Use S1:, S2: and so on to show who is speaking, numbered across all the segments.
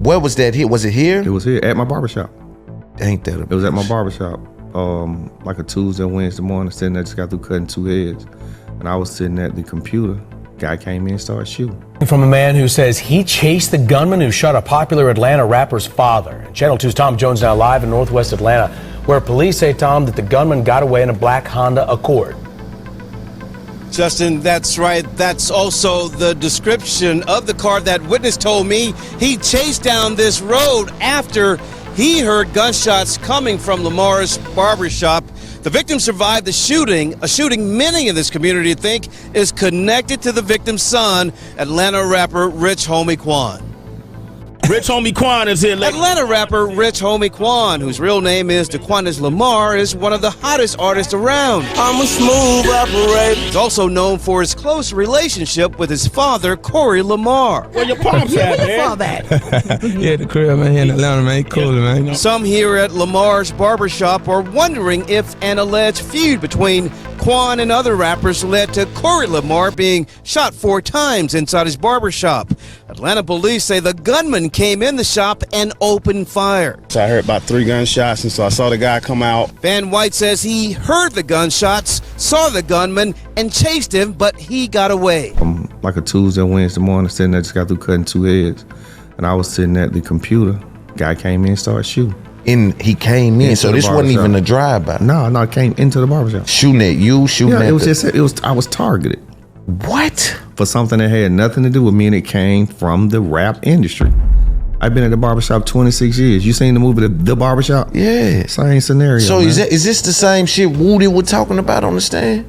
S1: Where was that here? Was it here?
S2: It was here at my barbershop.
S1: Ain't that a
S2: It was at my barbershop, like a Tuesday or Wednesday morning, sitting there, just got through cutting 2 heads. And I was sitting at the computer. Guy came in and started shooting.
S3: From a man who says he chased the gunman who shot a popular Atlanta rapper's father. Channel 2's Tom Jones now live in Northwest Atlanta, where police say, Tom, that the gunman got away in a black Honda Accord.
S4: Justin, that's right. That's also the description of the car that witness told me. He chased down this road after he heard gunshots coming from Lamar's barbershop. The victim survived the shooting, a shooting many in this community think is connected to the victim's son, Atlanta rapper Rich Homie Quan.
S5: Rich Homie Quan is here.
S4: Atlanta rapper Rich Homie Quan, whose real name is DeQuantis Lamar, is one of the hottest artists around.
S6: I'm a smooth operator.
S4: He's also known for his close relationship with his father, Corey Lamar.
S5: Where your pops at, man?
S6: Yeah, the crib, man, here in Atlanta, man. Cool, man.
S4: Some here at Lamar's barbershop are wondering if an alleged feud between Quan and other rappers led to Corey Lamar being shot 4 times inside his barbershop. Atlanta police say the gunman came in the shop and opened fire.
S7: So I heard about 3 gunshots, and so I saw the guy come out.
S4: Van White says he heard the gunshots, saw the gunman, and chased him, but he got away.
S2: Like a Tuesday or Wednesday morning, sitting there, just got through cutting 2 heads. And I was sitting at the computer. Guy came in and started shooting.
S1: He came in, so this wasn't even a drive-by.
S2: No, it came into the barbershop.
S1: Shooting at you, shooting at
S2: I was targeted.
S1: What?
S2: For something that had nothing to do with me, and it came from the rap industry. I've been at the barbershop 26 years. You seen the movie The Barbershop?
S1: Yeah.
S2: Same scenario.
S1: So
S2: man.
S1: is this the same shit Woody was talking about on the stand?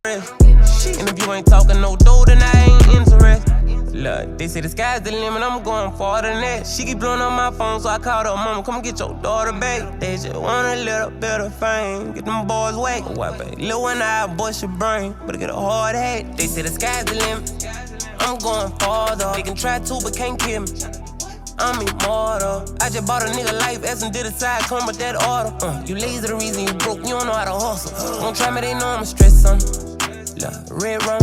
S6: And if you ain't talking no dough, then I ain't interested. Look, they say the sky's the limit, I'm going farther than that. She keep blowing up my phone, so I called her mama, come get your daughter back. They just want a little bit of fame, get them boys whack. What, baby? Little one eye, bust your brain, but get a hard hat. They say the sky's the limit, I'm going farther. They can try to, but can't kill me. I'm immortal. I just bought a nigga life, as and did a side, come with that order. You lazy, the reason you broke, you don't know how to hustle. Won't try me, they know I'm stressed, son. Look, red rum,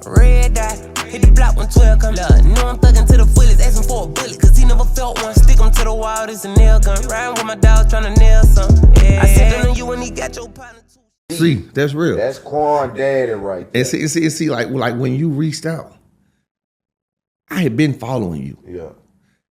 S6: red dot. Hit the block when 12 come. Look, know I'm thuggin' to the fullest, asking for a bullet, cause he never felt one. Stick him to the wall, this a nail gun. Riding with my dogs, tryna nail something. Yeah. I said on you when he got your partner too.
S2: See, that's real.
S1: That's Quan daddy right there.
S2: And see, like when you reached out, I had been following you.
S1: Yeah.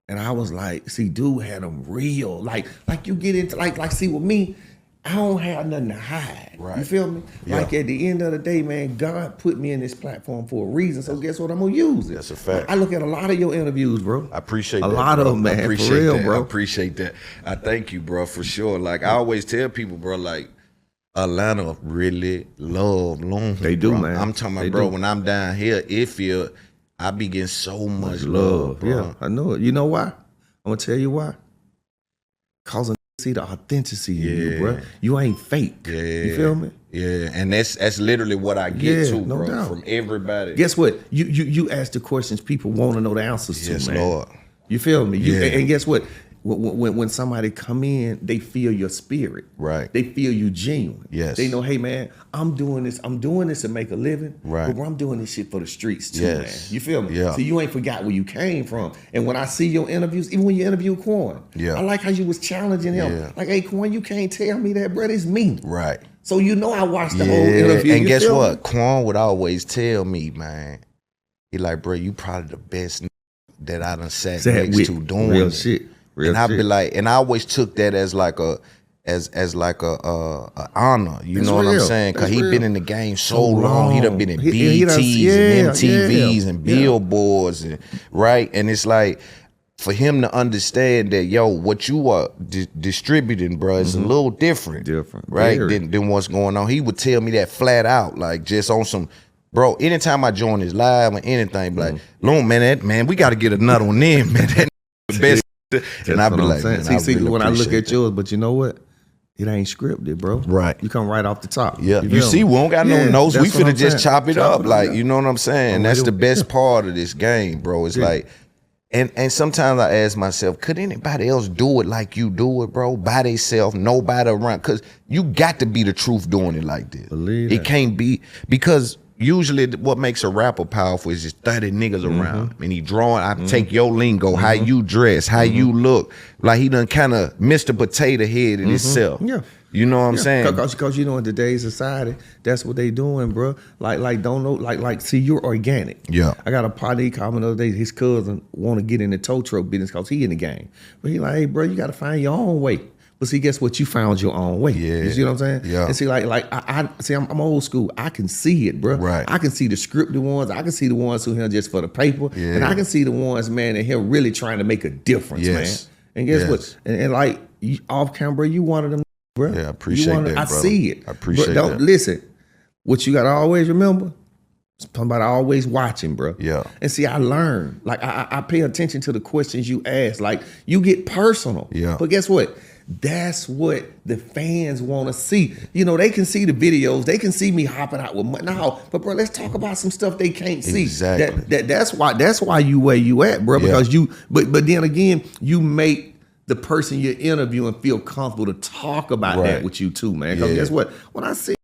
S2: And I was like, see, dude had them real. Like you get into, like, see, with me, I don't have nothing to hide.
S1: Right.
S2: You feel me?
S1: Yeah.
S2: Like at the end of the day, man, God put me in this platform for a reason. So guess what? I'm gonna use it.
S1: That's a fact.
S2: I look at a lot of your interviews, bro.
S1: I appreciate
S2: a
S1: that.
S2: lot
S1: bro.
S2: of them, man.
S1: I appreciate
S2: for real,
S1: that.
S2: bro.
S1: I appreciate that. I thank you, bro, for sure. Like I always tell people, bro, like Atlanta really love Loon.
S2: They do,
S1: bro.
S2: man.
S1: I'm talking about,
S2: They
S1: bro,
S2: do.
S1: when I'm down here, it feel I be getting so much love, bro.
S2: Yeah, I know it. You know why? I'm gonna tell you why. Cause I see the authenticity in you, bro. You ain't fake.
S1: Yeah.
S2: You feel me?
S1: Yeah, and that's literally what I get too,
S2: no
S1: bro,
S2: doubt.
S1: from everybody.
S2: Guess what? You ask the questions people want to know the answers
S1: Yes,
S2: to, man.
S1: Lord.
S2: You feel me?
S1: Yeah.
S2: And guess what? When somebody come in, they feel your spirit.
S1: Right.
S2: They feel you genuine.
S1: Yes.
S2: They know, hey man, I'm doing this to make a living.
S1: Right.
S2: But bro, I'm doing this shit for the streets too,
S1: Yes.
S2: man. You feel me?
S1: Yeah.
S2: So you ain't forgot where you came from. And when I see your interviews, even when you interview Quan,
S1: Yeah.
S2: I like how you was challenging him.
S1: Yeah.
S2: Like, hey Quan, you can't tell me that, bro. It's me.
S1: Right.
S2: So you know I watched the whole interview.
S1: And
S2: You
S1: guess
S2: feel
S1: what?
S2: me?
S1: Quan would always tell me, man, he like, bro, you probably the best that I done sat next
S2: with
S1: to doing
S2: real
S1: it.
S2: shit. Real
S1: And I'd be
S2: shit.
S1: like, and I always took that as like a honor, you
S2: That's
S1: know what I'm
S2: real.
S1: saying? Cause
S2: That's
S1: he
S2: real.
S1: been in the game so long. He done been in
S2: He
S1: BETs
S2: done-
S1: and MTVs and
S2: yeah.
S1: billboards, and right. And it's like for him to understand that, yo, what you are distributing, bro, is a little different, right?
S2: Very.
S1: Than what's going on. He would tell me that flat out, like just on some. Bro, anytime I join his live or anything, be like, Loon, man, we got to get another one in, man. That the best. And I'd be like, man,
S2: see,
S1: really
S2: when I look
S1: appreciate
S2: at yours, but you know what? It ain't scripted, bro.
S1: Right.
S2: You come right off the top.
S1: Yeah, you
S2: feel
S1: see,
S2: me?
S1: we don't got no
S2: Yeah,
S1: notes. We
S2: that's what
S1: finna
S2: I'm
S1: just
S2: saying.
S1: chop it up, like,
S2: yeah.
S1: you know what I'm saying?
S2: I'm
S1: That's
S2: with
S1: the
S2: you.
S1: best part of this game, bro. It's
S2: Yeah.
S1: like, and sometimes I ask myself, could anybody else do it like you do it, bro? By themselves, nobody around, because you got to be the truth doing it like this.
S2: Believe
S1: it
S2: that.
S1: can't be, because usually what makes a rapper powerful is just 30 niggas around him. And he drawing, I take your lingo, how you dress, how you look. Like he done kind of Mr. Potato Head in himself.
S2: Yeah.
S1: You know what I'm saying?
S2: Because you know, in today's society, that's what they doing, bro. Don't know, see, you're organic.
S1: Yeah.
S2: I got a partner, he called me the other day, his cousin want to get in the tow truck business because he in the game. But he like, hey, bro, you got to find your own way. But see, guess what? You found your own way.
S1: Yeah.
S2: You see what I'm saying?
S1: Yeah.
S2: And see, I'm old school. I can see it, bro.
S1: Right.
S2: I can see the scripted ones. I can see the ones who here just for the paper.
S1: Yeah.
S2: And I can see the ones, man, that here really trying to make a difference,
S1: Yes.
S2: man. And guess what? And like, off camera, you one of them, bro.
S1: Yeah, I appreciate that,
S2: I
S1: brother.
S2: see it.
S1: I appreciate
S2: but
S1: that.
S2: Listen, what you got to always remember, somebody always watching, bro.
S1: Yeah.
S2: And see, I learn. Like, I pay attention to the questions you ask. Like, you get personal.
S1: Yeah.
S2: But guess what? That's what the fans want to see. You know, they can see the videos. They can see me hopping out with money. No, but bro, let's talk about some stuff they can't see.
S1: Exactly.
S2: That's why you where you at, bro. Because you, but then again, you make the person you're interviewing feel comfortable to talk about that with you too, man. Because guess what? When I see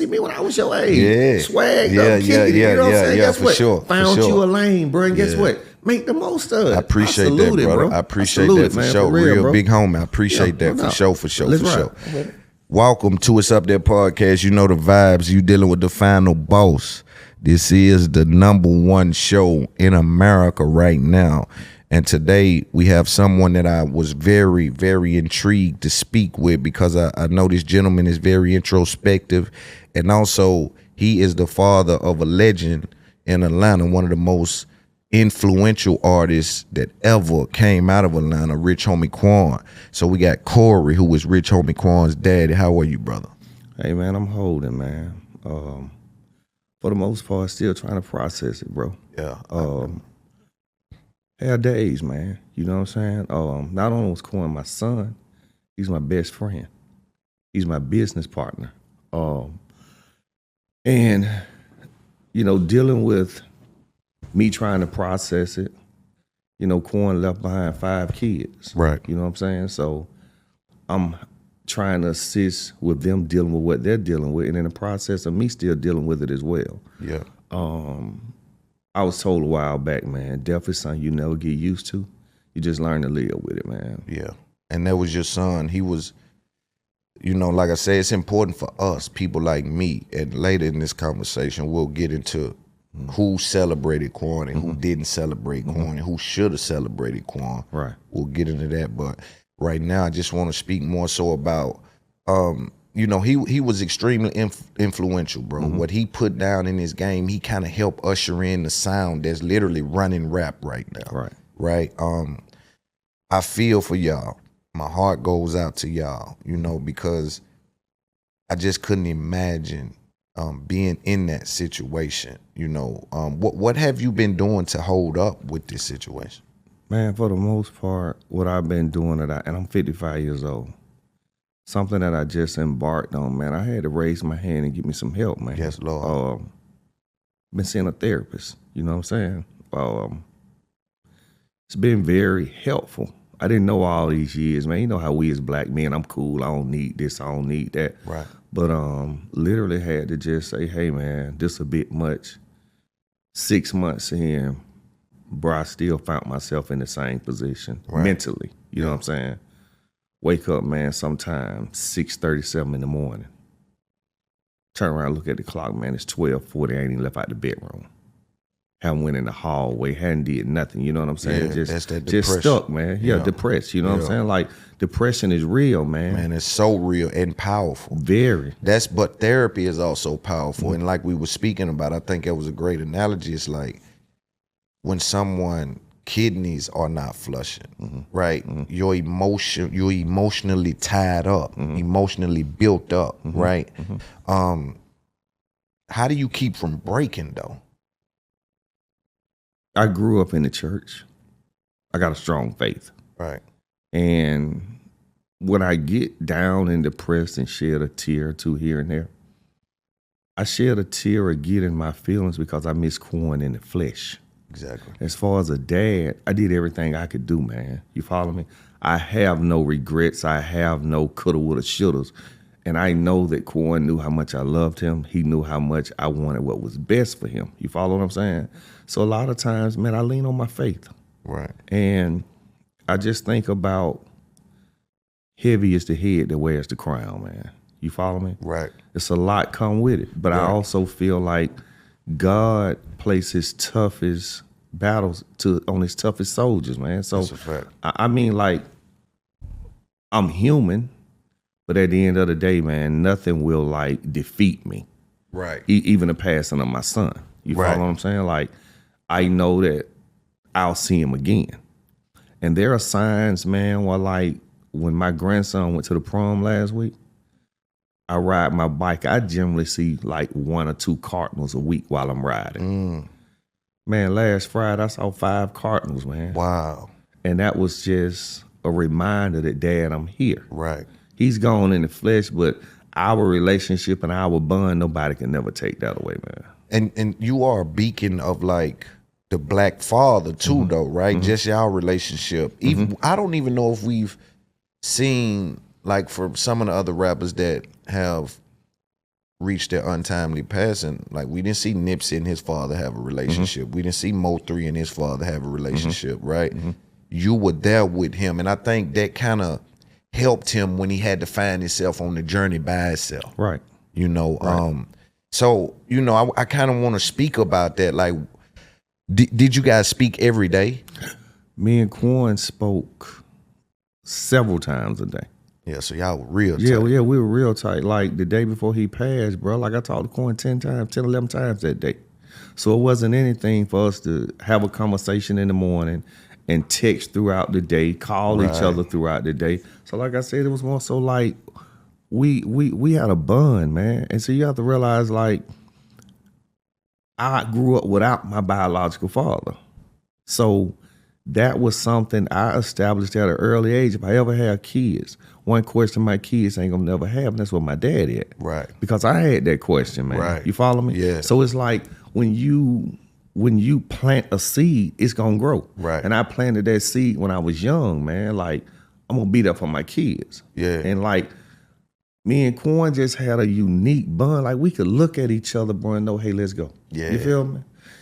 S2: me when I was your age, swagged up, kicking it, you know what I'm saying? Guess
S1: for
S2: what?
S1: sure.
S2: Found you a lane, bro. And guess what? Make the most of it.
S1: I appreciate that, brother. I appreciate that for sure. Real big homie. I appreciate that for sure, for sure, for sure. Welcome to It's Up There podcast. You know the vibes. You dealing with the final boss. This is the #1 show in America right now. And today we have someone that I was very, very intrigued to speak with because I know this gentleman is very introspective. And also he is the father of a legend in Atlanta, one of the most influential artists that ever came out of Atlanta, Rich Homie Quan. So we got Corey, who is Rich Homie Quan's daddy. How are you, brother?
S2: Hey, man, I'm holding, man. For the most part, still trying to process it, bro.
S1: Yeah.
S2: Had days, man. You know what I'm saying? Not only was Quan my son, he's my best friend. He's my business partner. And, you know, dealing with me trying to process it, you know, Quan left behind 5 kids.
S1: Right.
S2: You know what I'm saying? So I'm trying to assist with them dealing with what they're dealing with, and in the process of me still dealing with it as well.
S1: Yeah.
S2: I was told a while back, man, death is something you never get used to. You just learn to live with it, man.
S1: Yeah. And that was your son. He was, you know, like I said, it's important for us, people like me, and later in this conversation, we'll get into who celebrated Quan and who didn't celebrate Quan and who should have celebrated Quan.
S2: Right.
S1: We'll get into that. But right now, I just want to speak more so about, you know, he was extremely influential, bro. What he put down in his game, he kind of helped usher in the sound that's literally running rap right now.
S2: Right.
S1: Right. I feel for y'all. My heart goes out to y'all, you know, because I just couldn't imagine being in that situation. You know, what have you been doing to hold up with this situation?
S2: Man, for the most part, what I've been doing, and I'm 55 years old, something that I just embarked on, man. I had to raise my hand and get me some help, man.
S1: Yes, Lord.
S2: Been seeing a therapist, you know what I'm saying? It's been very helpful. I didn't know all these years, man. You know how we as black men, I'm cool, I don't need this, I don't need that.
S1: Right.
S2: But literally had to just say, hey, man, this a bit much. 6 months in, bro, I still found myself in the same position mentally. You know what I'm saying? Wake up, man, sometime 6:37 in the morning. Turn around, look at the clock, man, it's 12:40. I ain't even left out the bedroom. Haven't went in the hallway, hadn't did nothing, you know what I'm saying?
S1: Yeah, that's that
S2: just
S1: depression.
S2: stuck, man. Yeah, depressed, you know what I'm saying? Like, depression is real, man.
S1: Man, it's so real and powerful.
S2: Very.
S1: But therapy is also powerful. And like we were speaking about, I think that was a great analogy. It's like when someone kidneys are not flushing, right? You're emotionally tied up, emotionally built up, right? How do you keep from breaking though?
S2: I grew up in the church. I got a strong faith.
S1: Right.
S2: And when I get down and depressed and shed a tear or two here and there, I shed a tear or get in my feelings because I miss Quan in the flesh.
S1: Exactly.
S2: As far as a dad, I did everything I could do, man. You follow me? I have no regrets. I have no coulda, woulda, shouldas. And I know that Quan knew how much I loved him. He knew how much I wanted what was best for him. You follow what I'm saying? So a lot of times, man, I lean on my faith.
S1: Right.
S2: And I just think about heavy is the head that wears the crown, man. You follow me?
S1: Right.
S2: It's a lot come with it. But I also feel like God placed his toughest battles on his toughest soldiers, man. So
S1: that's a fact.
S2: I mean, like, I'm human, but at the end of the day, man, nothing will like defeat me.
S1: Right.
S2: Even the passing of my son. You follow what I'm saying? Like, I know that I'll see him again. And there are signs, man, where like when my grandson went to the prom last week, I ride my bike. I generally see like 1 or 2 cardinals a week while I'm riding. Man, last Friday I saw 5 cardinals, man.
S1: Wow.
S2: And that was just a reminder that, Dad, I'm here.
S1: Right.
S2: He's gone in the flesh, but our relationship and our bond, nobody can never take that away, man.
S1: And you are a beacon of like the black father too, though, right? Just y'all relationship. Even I don't even know if we've seen, like, for some of the other rappers that have reached their untimely passing, like we didn't see Nipsey and his father have a relationship. We didn't see Mo3 and his father have a relationship, right? You were there with him, and I think that kind of helped him when he had to find himself on the journey by himself.
S2: Right.
S1: You know, so, you know, I kind of want to speak about that. Like, did you guys speak every day?
S2: Me and Quan spoke several times a day.
S1: Yeah, so y'all were real tight.
S2: Yeah, we were real tight. Like the day before he passed, bro, like I talked to Quan 10, 11 times that day. So it wasn't anything for us to have a conversation in the morning and text throughout the day, call each other throughout the day. So like I said, it was more so like we had a bond, man. And so you have to realize, like, I grew up without my biological father. So that was something I established at an early age. If I ever have kids, one question my kids ain't gonna never have, and that's what my dad had.
S1: Right.
S2: Because I had that question, man.
S1: Right.
S2: You follow me?
S1: Yeah.
S2: So it's like when you plant a seed, it's gonna grow.
S1: Right.
S2: And I planted that seed when I was young, man. Like, I'm gonna be there for my kids.
S1: Yeah.
S2: And like, me and Quan just had a unique bond. Like, we could look at each other, bro, and know, hey, let's go.
S1: Yeah.
S2: You feel me?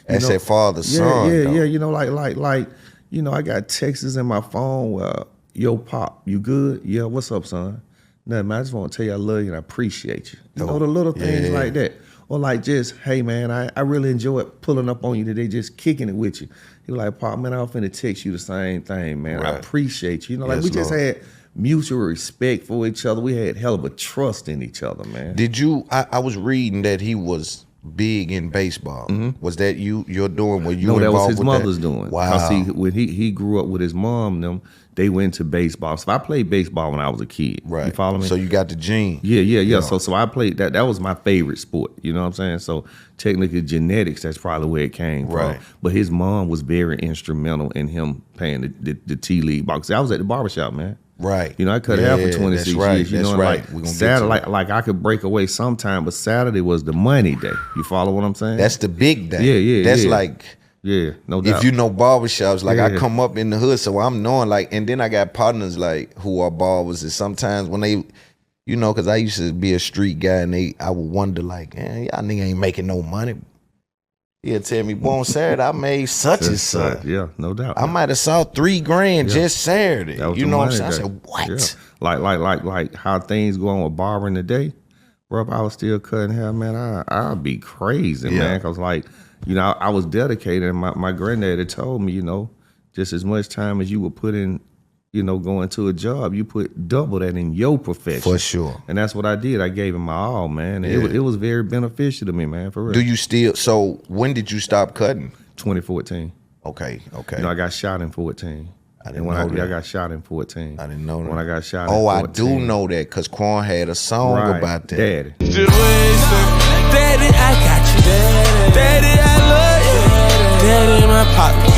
S1: That's that father-son.
S2: Yeah. You know, like, you know, I got texts in my phone where, yo, Pop, you good? Yeah, what's up, son? Nothing, man, I just want to tell you I love you and I appreciate you. You know, the little things like that. Or like just, hey, man, I really enjoyed pulling up on you today, just kicking it with you. You're like, Pop, man, I'm finna text you the same thing, man.
S1: Right.
S2: I appreciate you. You know, like,
S1: Yes,
S2: we just
S1: Lord.
S2: had mutual respect for each other. We had hell of a trust in each other, man.
S1: Did you, I was reading that he was big in baseball. Was that you're doing? Were you
S2: No, that was
S1: involved
S2: his
S1: with
S2: mother's
S1: that?
S2: doing.
S1: Wow.
S2: Because when he grew up with his mom, they went to baseball. So I played baseball when I was a kid.
S1: Right.
S2: You follow me?
S1: So you got the gene.
S2: Yeah. So I played that. That was my favorite sport. You know what I'm saying? So technically genetics, that's probably where it came
S1: Right.
S2: from. But his mom was very instrumental in him playing the T-League ball. 'Cause I was at the barbershop, man.
S1: Right.
S2: You know, I cut hair for 26
S1: that's right.
S2: years. You
S1: That's
S2: know,
S1: right.
S2: like
S1: We gonna get
S2: Saturday,
S1: to
S2: like I could break away sometime, but Saturday was the money day. You follow what I'm saying?
S1: That's the big day.
S2: Yeah.
S1: That's like,
S2: yeah, no doubt.
S1: if you know barbershops, like I
S2: Yeah.
S1: come up in the hood, so I'm knowing, like, and then I got partners like who are barbers, and sometimes when they, you know, because I used to be a street guy, and I would wonder, like, y'all nigga ain't making no money. He'll tell me, boy, on Saturday I made such and such.
S2: Yeah, no doubt.
S1: I might have saw $3 grand just Saturday.
S2: That was
S1: You
S2: the
S1: know what I'm
S2: money
S1: saying? I
S2: day.
S1: said, what?
S2: Yeah. Like how things going with barbering today, bro. If I was still cutting hair, man, I'd be crazy,
S1: Yeah.
S2: man. Cause like, you know, I was dedicated, and my granddad had told me, you know, just as much time as you would put in, you know, going to a job, you put double that in your profession.
S1: For sure.
S2: And that's what I did. I gave him my all, man. And it was very beneficial to me, man, for real.
S1: Do you still, so when did you stop cutting?
S2: 2014.
S1: Okay.
S2: You know, I got shot in 14.
S1: I didn't
S2: And when
S1: know
S2: I
S1: that.
S2: got shot in 14.
S1: I didn't know that.
S2: When I got shot in
S1: Oh,
S2: 14.
S1: I do know that, because Quan had a song
S2: Right.
S1: about that.
S2: Daddy.
S6: Daddy, I got you. Daddy, I love you. Daddy, my partner.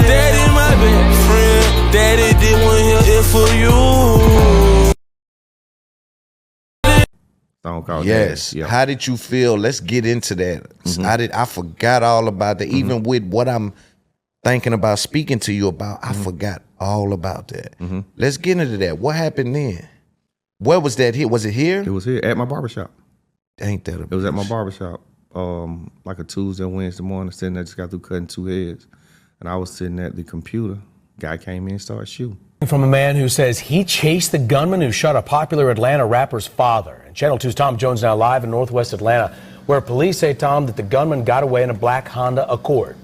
S6: Daddy, my best friend. Daddy did one here for you.
S2: Song called
S1: Yes.
S2: Daddy. Yeah.
S1: How did you feel? Let's get into that. I forgot all about that. Even with what I'm thinking about speaking to you about, I forgot all about that. Let's get into that. What happened then? Where was that here? Was it here?
S2: It was here at my barbershop.
S1: Ain't that
S2: It was at my barbershop. Like a Tuesday, Wednesday morning, sitting there, just got through cutting 2 heads. And I was sitting at the computer. Guy came in and started shooting.
S3: From a man who says he chased the gunman who shot a popular Atlanta rapper's father. And Channel 2's Tom Jones now live in Northwest Atlanta, where police say, Tom, that the gunman got away in a black Honda Accord.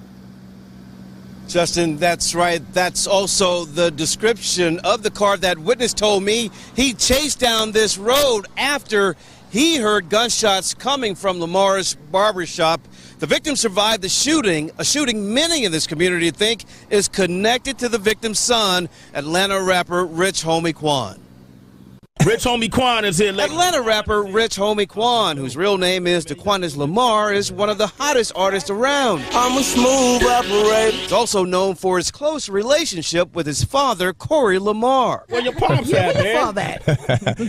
S4: Justin, that's right. That's also the description of the car that witness told me. He chased down this road after he heard gunshots coming from Lamar's barbershop. The victim survived the shooting, a shooting many in this community think is connected to the victim's son, Atlanta rapper Rich Homie Quan.
S5: Rich Homie Quan is here.
S4: Atlanta rapper Rich Homie Quan, whose real name is Daquanis Lamar, is one of the hottest artists around.
S6: I'm a smooth operator.
S4: He's also known for his close relationship with his father, Corey Lamar.
S5: Where your pops at, man?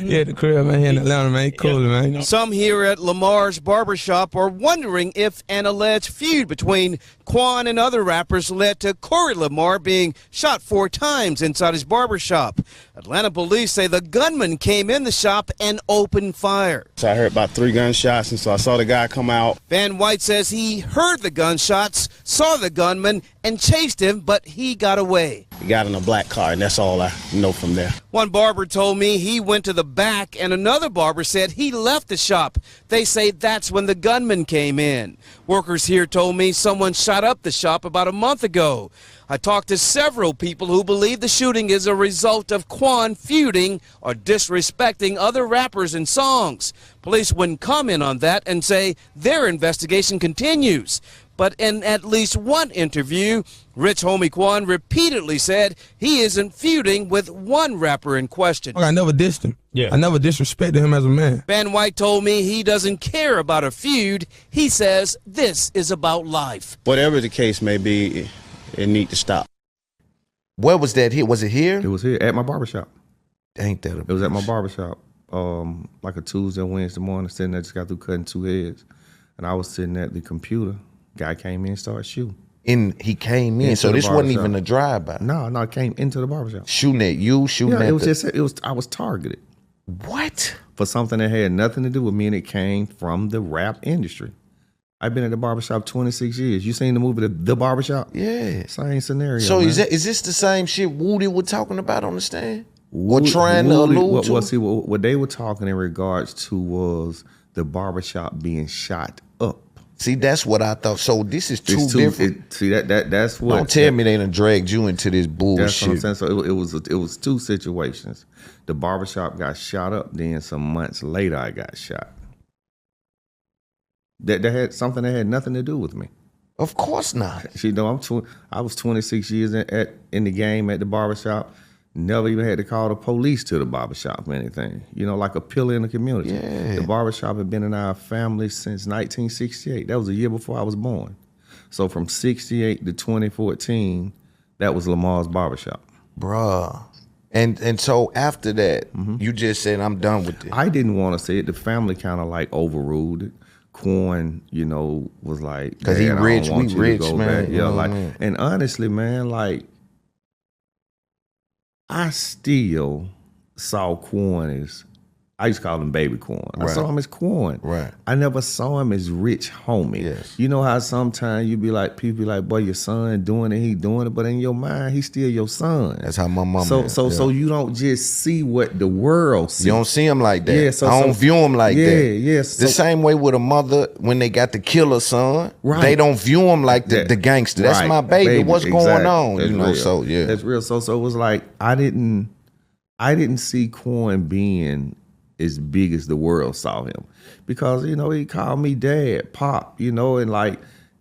S8: Yeah, the crib, man, here in Atlanta, man. Cool, man. You know?
S4: Some here at Lamar's barbershop are wondering if an alleged feud between Quan and other rappers led to Corey Lamar being shot 4 times inside his barbershop. Atlanta police say the gunman came in the shop and opened fire.
S7: So I heard about 3 gunshots, and so I saw the guy come out.
S4: Van White says he heard the gunshots, saw the gunman, and chased him, but he got away.
S7: He got in a black car, and that's all I know from there.
S4: One barber told me he went to the back, and another barber said he left the shop. They say that's when the gunman came in. Workers here told me someone shot up the shop about a month ago. I talked to several people who believe the shooting is a result of Quan feuding or disrespecting other rappers and songs. Police wouldn't comment on that and say their investigation continues. But in at least one interview, Rich Homie Quan repeatedly said he isn't feuding with one rapper in question.
S8: I never dissed him.
S5: Yeah.
S8: I never disrespected him as a man.
S4: Van White told me he doesn't care about a feud. He says this is about life.
S7: Whatever the case may be, it need to stop.
S1: Where was that here? Was it here?
S2: It was here at my barbershop.
S1: Ain't that
S2: It was at my barbershop. Like a Tuesday, Wednesday morning, sitting there, just got through cutting 2 heads. And I was sitting at the computer. Guy came in and started shooting.
S1: And he came in, so this wasn't even a drive-by.
S2: No, it came into the barbershop.
S1: Shooting at you, shooting at
S2: I was targeted.
S1: What?
S2: For something that had nothing to do with me, and it came from the rap industry. I've been at the barbershop 26 years. You seen the movie The Barbershop?
S1: Yeah.
S2: Same scenario.
S1: So
S2: man.
S1: is this the same shit Woody was talking about on the stand? What trying to allude to?
S2: What they were talking in regards to was the barbershop being shot up.
S1: See, that's what I thought. So this is two different.
S2: That's what.
S1: Don't tell me they done dragged you into this bullshit.
S2: That's what I'm saying. So it was 2 situations. The barbershop got shot up. Then some months later, I got shot. That had something that had nothing to do with me.
S1: Of course not.
S2: You know, I was 26 years in the game at the barbershop. Never even had to call the police to the barbershop or anything. You know, like a pillar in the community.
S1: Yeah.
S2: The barbershop had been in our family since 1968. That was a year before I was born. So from 68 to 2014, that was Lamar's barbershop.
S1: Bruh. And so after that, you just said, I'm done with this.
S2: I didn't want to say it. The family kind of like overruled it. Quan, you know, was like,
S1: because he rich, we rich, man.
S2: Yeah, like, and honestly, man, like, I still saw Quan as, I used to call him Baby Quan. I saw him as Quan.
S1: Right.
S2: I never saw him as Rich Homie.
S1: Yes.
S2: You know how sometimes you be like, people be like, boy, your son doing it, he doing it, but in your mind, he's still your son.
S1: That's how my mama is.
S2: So you don't just see what the world sees.
S1: You don't see him like that.
S2: Yeah,
S1: I don't view him like that.
S2: Yes.
S1: The same way with a mother when they got the killer son,
S2: right.
S1: They don't view him like the gangster. That's
S2: right.
S1: my baby. What's going on?
S2: That's
S1: you know,
S2: real.
S1: so yeah.
S2: That's real. So it was like I didn't see Quan being as big as the world saw him, because you know he called me dad, pop, you know, and like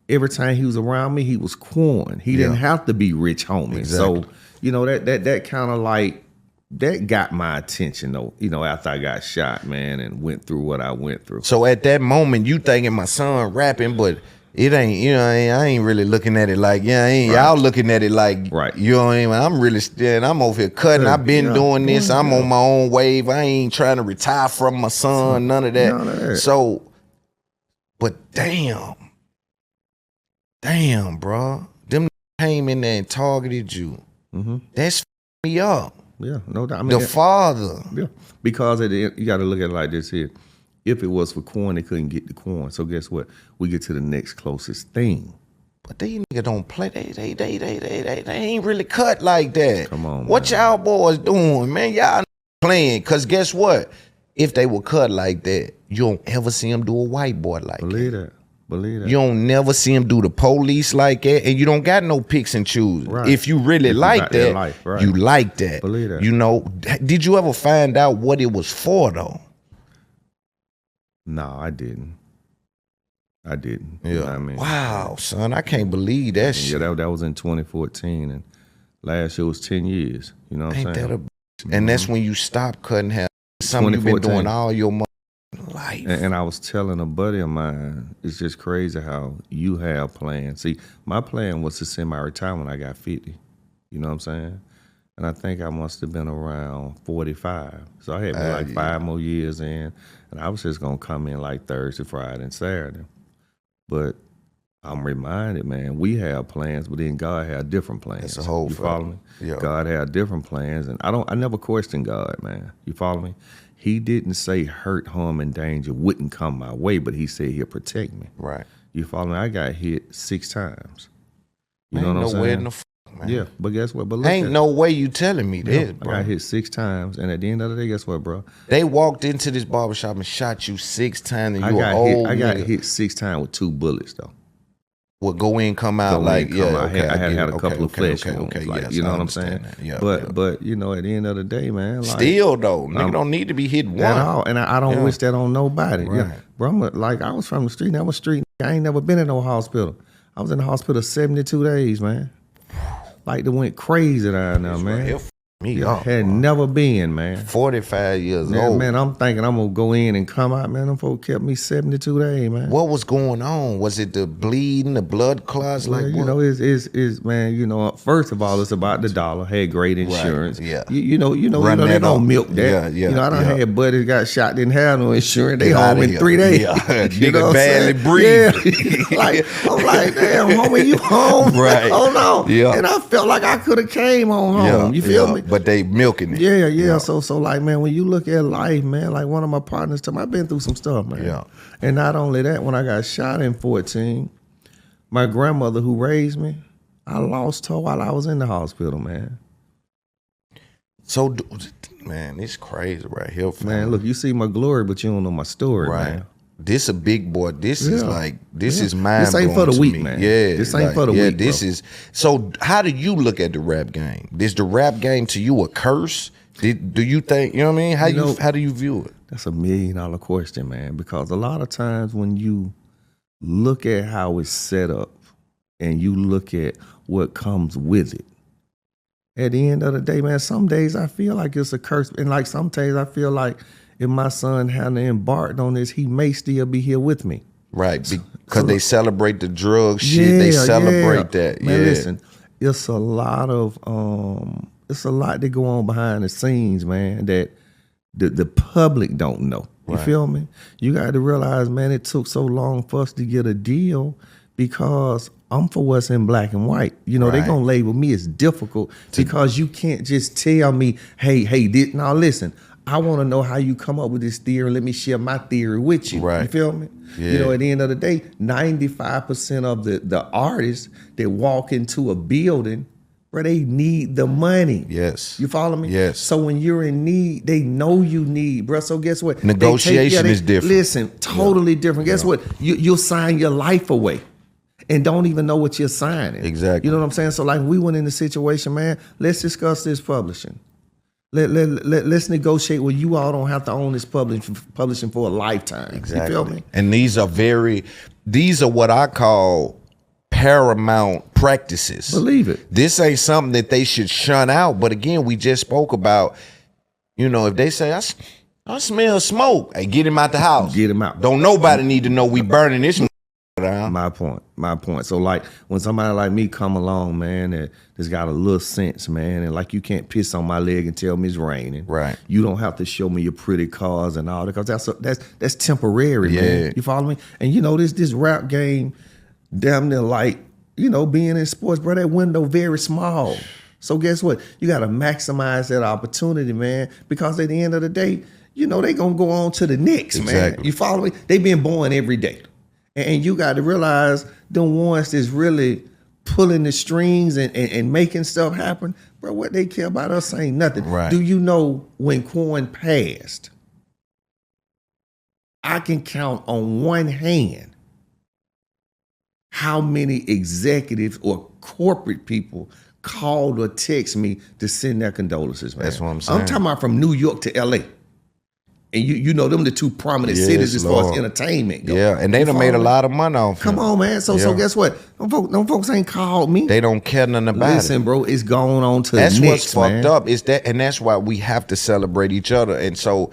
S2: every time he was around me, he was Quan. He didn't have to be Rich Homie.
S1: Exactly.
S2: So you know that kind of like that got my attention though. You know, after I got shot, man, and went through what I went through.
S1: So at that moment, you thinking my son rapping, but it ain't, you know, I ain't really looking at it like, y'all looking at it like, you know what I mean? I'm really still, I'm over here cutting. I've been doing this. I'm on my own wave. I ain't trying to retire from my son, none of that. So, but damn, bro. Them came in there and targeted you. That's me up.
S2: Yeah, no doubt. I
S1: mean, the father.
S2: Yeah, because at the end, you got to look at it like this here. If it was for Quan, they couldn't get the Quan. So guess what? We get to the next closest thing.
S1: But these niggas don't play. They ain't really cut like that.
S2: Come on,
S1: what y'all boys doing, man? Y'all playing. Cause guess what? If they were cut like that, you don't ever see them do a white boy like that.
S2: Believe that.
S1: You don't never see them do the police like that, and you don't got no picks and choose.
S2: Right.
S1: If you really like that,
S2: right.
S1: you like that.
S2: Believe that.
S1: You know, did you ever find out what it was for though?
S2: No, I didn't.
S1: Yeah.
S2: You know what I mean?
S1: Wow, son, I can't believe that shit.
S2: Yeah, that was in 2014, and last year was 10 years. You know what I'm saying?
S1: And that's when you stop cutting hair. Something you've been doing all your life.
S2: And I was telling a buddy of mine, it's just crazy how you have plans. See, my plan was to semi-retire when I got 50. You know what I'm saying? And I think I must have been around 45. So I had like 5 more years in, and I was just going to come in like Thursday, Friday, and Saturday. But I'm reminded, man, we have plans, but then God had different plans.
S1: That's a whole
S2: You follow me?
S1: Yeah.
S2: God had different plans, and I never questioned God, man. You follow me? He didn't say hurt, harm, and danger wouldn't come my way, but he said he'll protect me.
S1: Right.
S2: You follow me? I got hit 6 times. You
S1: Man,
S2: know what I'm saying?
S1: In the man.
S2: Yeah, but guess what? But
S1: ain't no way you telling me this, bro.
S2: I got hit 6 times, and at the end of the day, guess what, bro?
S1: They walked into this barbershop and shot you 6 times, and
S2: I got hit 6 times with 2 bullets, though.
S1: Well, go in, come out,
S2: I had a couple of flesh wounds,
S1: yes,
S2: you know what I'm saying?
S1: Yeah,
S2: but you know, at the end of the day, man, like,
S1: still though, nigga don't need to be hit one
S2: at all, and I don't wish that on nobody.
S1: Right.
S2: Yeah, bro, I was from the street, and I was street. I ain't never been in no hospital. I was in the hospital 72 days, man. Like they went crazy down there, man.
S1: Me up,
S2: had never been, man.
S1: 45 years old.
S2: Man, I'm thinking I'm gonna go in and come out, man. Them folks kept me 72 days, man.
S1: What was going on? Was it the bleeding, the blood clots?
S2: Well,
S1: like
S2: you know, is man. You know, first of all, it's about the dollar. Had great insurance.
S1: Right. Yeah.
S2: You know, they don't milk that.
S1: Yeah.
S2: You know, I done had buddies got shot, didn't have no insurance. They
S1: Get
S2: home in 3 days.
S1: Yeah.
S2: You know
S1: Nigga barely breathe.
S2: Yeah. Like I'm like, damn, homie, you home?
S1: Right.
S2: Hold on.
S1: Yeah.
S2: And I felt like I could have came on home. You feel me?
S1: But they milking it.
S2: Yeah. So like, man, when you look at life, man, like one of my partners told me, I've been through some stuff, man.
S1: Yeah.
S2: And not only that, when I got shot in 14, my grandmother who raised me, I lost her while I was in the hospital, man.
S1: So, man, it's crazy right here, fam.
S2: Man, look, you see my glory, but you don't know my story, man.
S1: This a big boy. This is like, this is mind
S2: This ain't for the weak,
S1: me.
S2: man.
S1: Yeah.
S2: This ain't for the weak,
S1: this
S2: bro.
S1: is, so how do you look at the rap game? Is the rap game to you a curse? Do you think, you know what I mean? How do you view it?
S2: That's $1 million question, man, because a lot of times when you look at how it's set up and you look at what comes with it, at the end of the day, man, some days I feel like it's a curse. And like some days I feel like if my son hadn't embarked on this, he may still be here with me.
S1: Right, because they celebrate the drug shit. They celebrate that.
S2: Man, listen, it's a lot that go on behind the scenes, man, that the public don't know. You feel me? You got to realize, man, it took so long for us to get a deal because I'm for what's in black and white. You know, they going to label me as difficult because you can't just tell me, hey, now listen, I want to know how you come up with this theory. Let me share my theory with you.
S1: Right.
S2: You feel me?
S1: Yeah.
S2: You know, at the end of the day, 95% of the artists that walk into a building, bro, they need the money.
S1: Yes.
S2: You follow me?
S1: Yes.
S2: So when you're in need, they know you need, bro. So guess what?
S1: Negotiation is different.
S2: Listen, totally different. Guess what? You'll sign your life away and don't even know what you're signing.
S1: Exactly.
S2: You know what I'm saying? So like we went in the situation, man, let's discuss this publishing. Let's negotiate where you all don't have to own this publishing for a lifetime.
S1: Exactly.
S2: You feel me?
S1: And these are what I call paramount practices.
S2: Believe it.
S1: This ain't something that they should shun out. But again, we just spoke about, you know, if they say, I smell smoke, hey, get him out the house.
S2: Get him out.
S1: Don't nobody need to know we burning this down.
S2: My point. So like when somebody like me come along, man, that's got a little sense, man, and like you can't piss on my leg and tell me it's raining.
S1: Right.
S2: You don't have to show me your pretty cars and all that, because that's temporary, man. You follow me? And you know this rap game, damn near like, you know, being in sports, bro, that window very small. So guess what? You got to maximize that opportunity, man, because at the end of the day, you know, they going to go on to the next, man. You follow me? They been born every day. And you got to realize the ones that's really pulling the strings and making stuff happen, bro, what they care about us ain't nothing.
S1: Right.
S2: Do you know when Quan passed, I can count on one hand how many executives or corporate people called or text me to send their condolences, man.
S1: That's what I'm saying.
S2: I'm talking about from New York to LA. And you know them the two prominent cities as far as entertainment goes.
S1: Yeah, and they done made a lot of money off
S2: Come on, man. So guess what? Them folks ain't called me.
S1: They don't care nothing about it.
S2: Listen, bro, it's going on to
S1: that's
S2: the
S1: what's
S2: next,
S1: fucked up. Is that, and that's why we have to celebrate each other. And so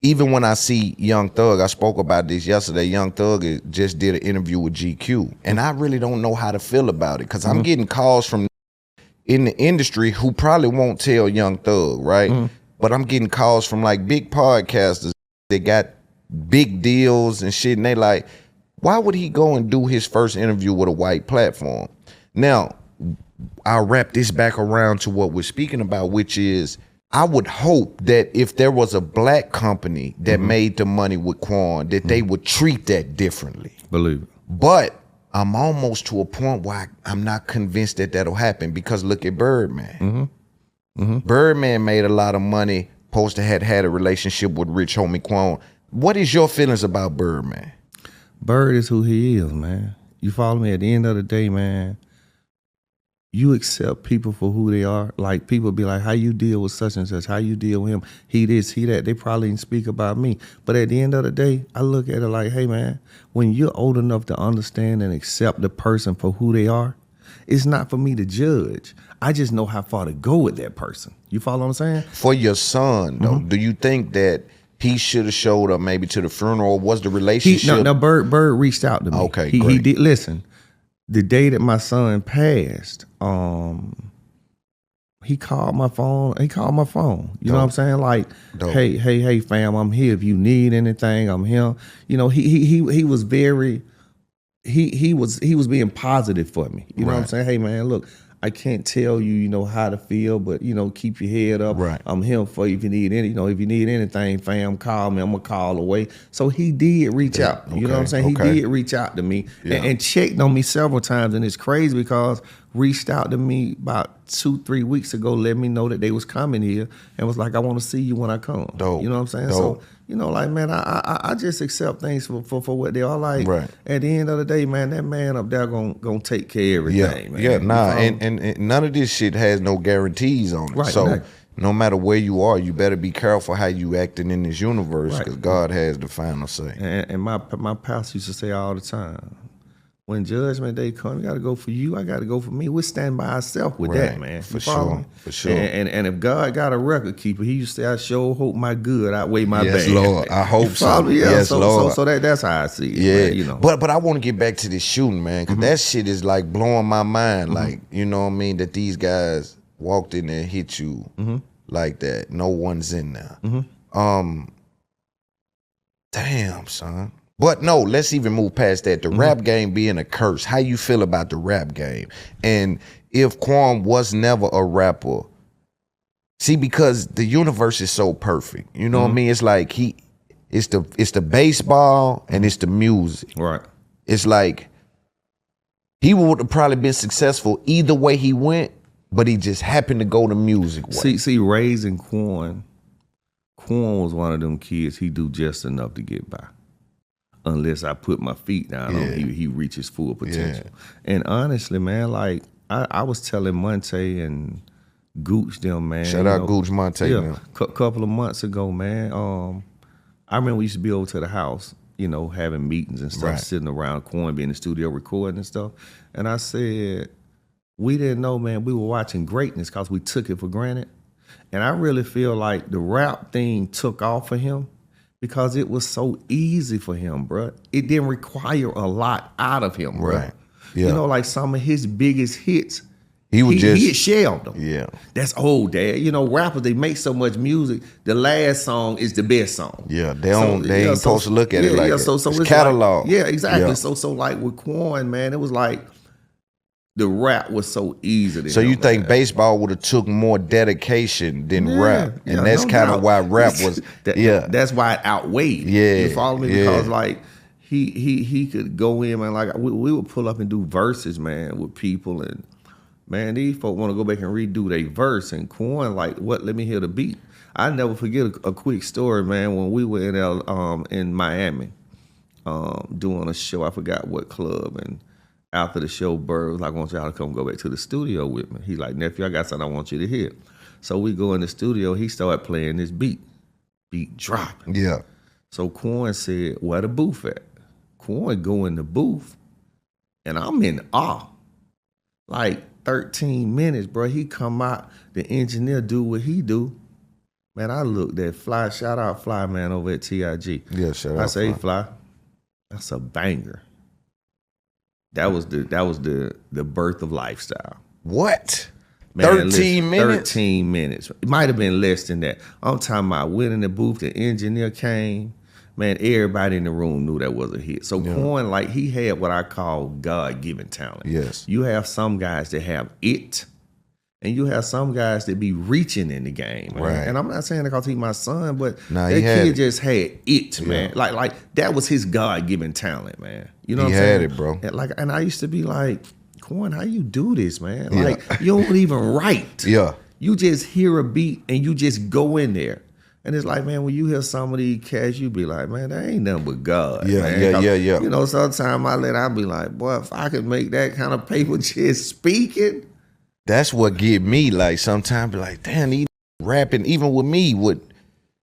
S1: even when I see Young Thug, I spoke about this yesterday. Young Thug just did an interview with GQ, and I really don't know how to feel about it because I'm getting calls from in the industry who probably won't tell Young Thug, right? But I'm getting calls from like big podcasters that got big deals and shit, and they like, why would he go and do his first interview with a white platform? Now, I'll wrap this back around to what we're speaking about, which is I would hope that if there was a black company that made the money with Quan, that they would treat that differently.
S2: Believe it.
S1: But I'm almost to a point where I'm not convinced that that'll happen because look at Birdman. Birdman made a lot of money, supposed to had a relationship with Rich Homie Quan. What is your feelings about Birdman?
S2: Bird is who he is, man. You follow me? At the end of the day, man, you accept people for who they are. Like people be like, how you deal with such and such? How you deal with him? He this, he that. They probably didn't speak about me. But at the end of the day, I look at it like, hey man, when you're old enough to understand and accept the person for who they are, it's not for me to judge. I just know how far to go with that person. You follow what I'm saying?
S1: For your son, though, do you think that he should have showed up maybe to the funeral? Was the relationship?
S2: No, Bird reached out to me.
S1: Okay,
S2: he
S1: great.
S2: did. Listen, the day that my son passed, he called my phone. You know what I'm saying? Like, hey, fam, I'm here. If you need anything, I'm here. You know, he was very. He was being positive for me. You know what I'm saying? Hey man, look, I can't tell you, you know, how to feel, but you know, keep your head up.
S1: Right.
S2: I'm here for you if you need any, you know, if you need anything, fam, call me. I'm gonna call away. So he did reach out. You know what I'm saying? He did reach out to me and checked on me several times, and it's crazy because reached out to me about 2-3 weeks ago, let me know that they was coming here and was like, I want to see you when I come.
S1: Dope.
S2: You know what I'm saying?
S1: Dope.
S2: So, you know, like, man, I just accept things for what they are. Like,
S1: Right.
S2: at the end of the day, man, that man up there gonna take care of everything, man.
S1: Yeah, nah,
S2: You know?
S1: and none of this shit has no guarantees on it.
S2: Right,
S1: So
S2: right.
S1: no matter where you are, you better be careful how you acting in this universe because God has the final say.
S2: And my pastor used to say all the time, when judgment day comes, you got to go for you. I got to go for me. We stand by ourselves with that, man.
S1: For sure.
S2: And if God got a record keeper, he used to say, I sure hope my good outweigh my bad.
S1: Yes, Lord. I hope so.
S2: Yeah,
S1: yes, Lord.
S2: So that's how I see it.
S1: Yeah,
S2: man, you know.
S1: But I want to get back to this shooting, man, because that shit is like blowing my mind. Like, you know what I mean? That these guys walked in there and hit you like that. No one's in there. Damn, son. But no, let's even move past that. The rap game being a curse. How you feel about the rap game? And if Quan was never a rapper, see, because the universe is so perfect. You know what I mean? It's like it's the baseball and it's the music.
S2: Right.
S1: It's like he would have probably been successful either way he went, but he just happened to go the music way.
S2: See, raising Quan was one of them kids, he do just enough to get by. Unless I put my feet down on him, he reaches full potential. And honestly, man, like I was telling Monte and Gooch them, man.
S1: Shout out Gooch Monte.
S2: Yeah, couple of months ago, man. I remember we used to be over to the house, you know, having meetings and stuff, sitting around, Quan being in the studio recording and stuff. And I said, we didn't know, man, we were watching greatness because we took it for granted. And I really feel like the rap thing took off for him because it was so easy for him, bro. It didn't require a lot out of him, bro.
S1: Right. Yeah.
S2: You know, like some of his biggest hits,
S1: he
S2: had shelved them.
S1: Yeah.
S2: That's old, Dad. You know, rappers, they make so much music. The last song is the best song.
S1: Yeah, they ain't supposed to look at it like
S2: so
S1: it's
S2: it's
S1: catalog.
S2: Like, yeah, exactly.
S1: Yeah.
S2: So like with Quan, man, it was like the rap was so easy to
S1: So
S2: him,
S1: you think
S2: man.
S1: baseball would have took more dedication than rap, and that's
S2: no
S1: kind of
S2: doubt.
S1: why rap was.
S2: That's why it outweighed.
S1: Yeah,
S2: you follow me? Because like he could go in, man. Like we would pull up and do verses, man, with people, and man, these folk want to go back and redo their verse. And Quan, like, what? Let me hear the beat. I never forget a quick story, man. When we were in Miami, doing a show, I forgot what club, and after the show, Bird was like, I want y'all to come go back to the studio with me. He like, nephew, I got something I want you to hear. So we go in the studio, he started playing this beat dropping.
S1: Yeah.
S2: So Quan said, where the booth at? Quan go in the booth, and I'm in awe. Like 13 minutes, bro, he come out, the engineer do what he do. Man, I looked at Fly, shout out Fly, man, over at TIG.
S1: Yeah, shout out
S2: I say,
S1: Fly.
S2: Fly, that's a banger. That was the birth of lifestyle.
S1: What?
S2: Man,
S1: 13 minutes?
S2: 13 minutes. It might have been less than that. I'm talking about went in the booth, the engineer came. Man, everybody in the room knew that was a hit. So Quan, like, he had what I call God-given talent.
S1: Yes.
S2: You have some guys that have it, and you have some guys that be reaching in the game. Man.
S1: Right.
S2: And I'm not saying that because he's my son, but
S1: Nah,
S2: that
S1: he had
S2: kid
S1: it.
S2: just had it, man. Like that was his God-given talent, man. You know
S1: He
S2: what I'm saying?
S1: had it, bro.
S2: And I used to be like, Quan, how you do this, man? Like, you don't even write.
S1: Yeah.
S2: You just hear a beat and you just go in there. And it's like, man, when you hear some of these cats, you be like, man, that ain't nothing but God.
S1: Yeah,
S2: man.
S1: yeah.
S2: You know, sometimes I be like, boy, if I could make that kind of paper just speaking.
S1: That's what get me, like, sometimes be like, damn, he rapping even with me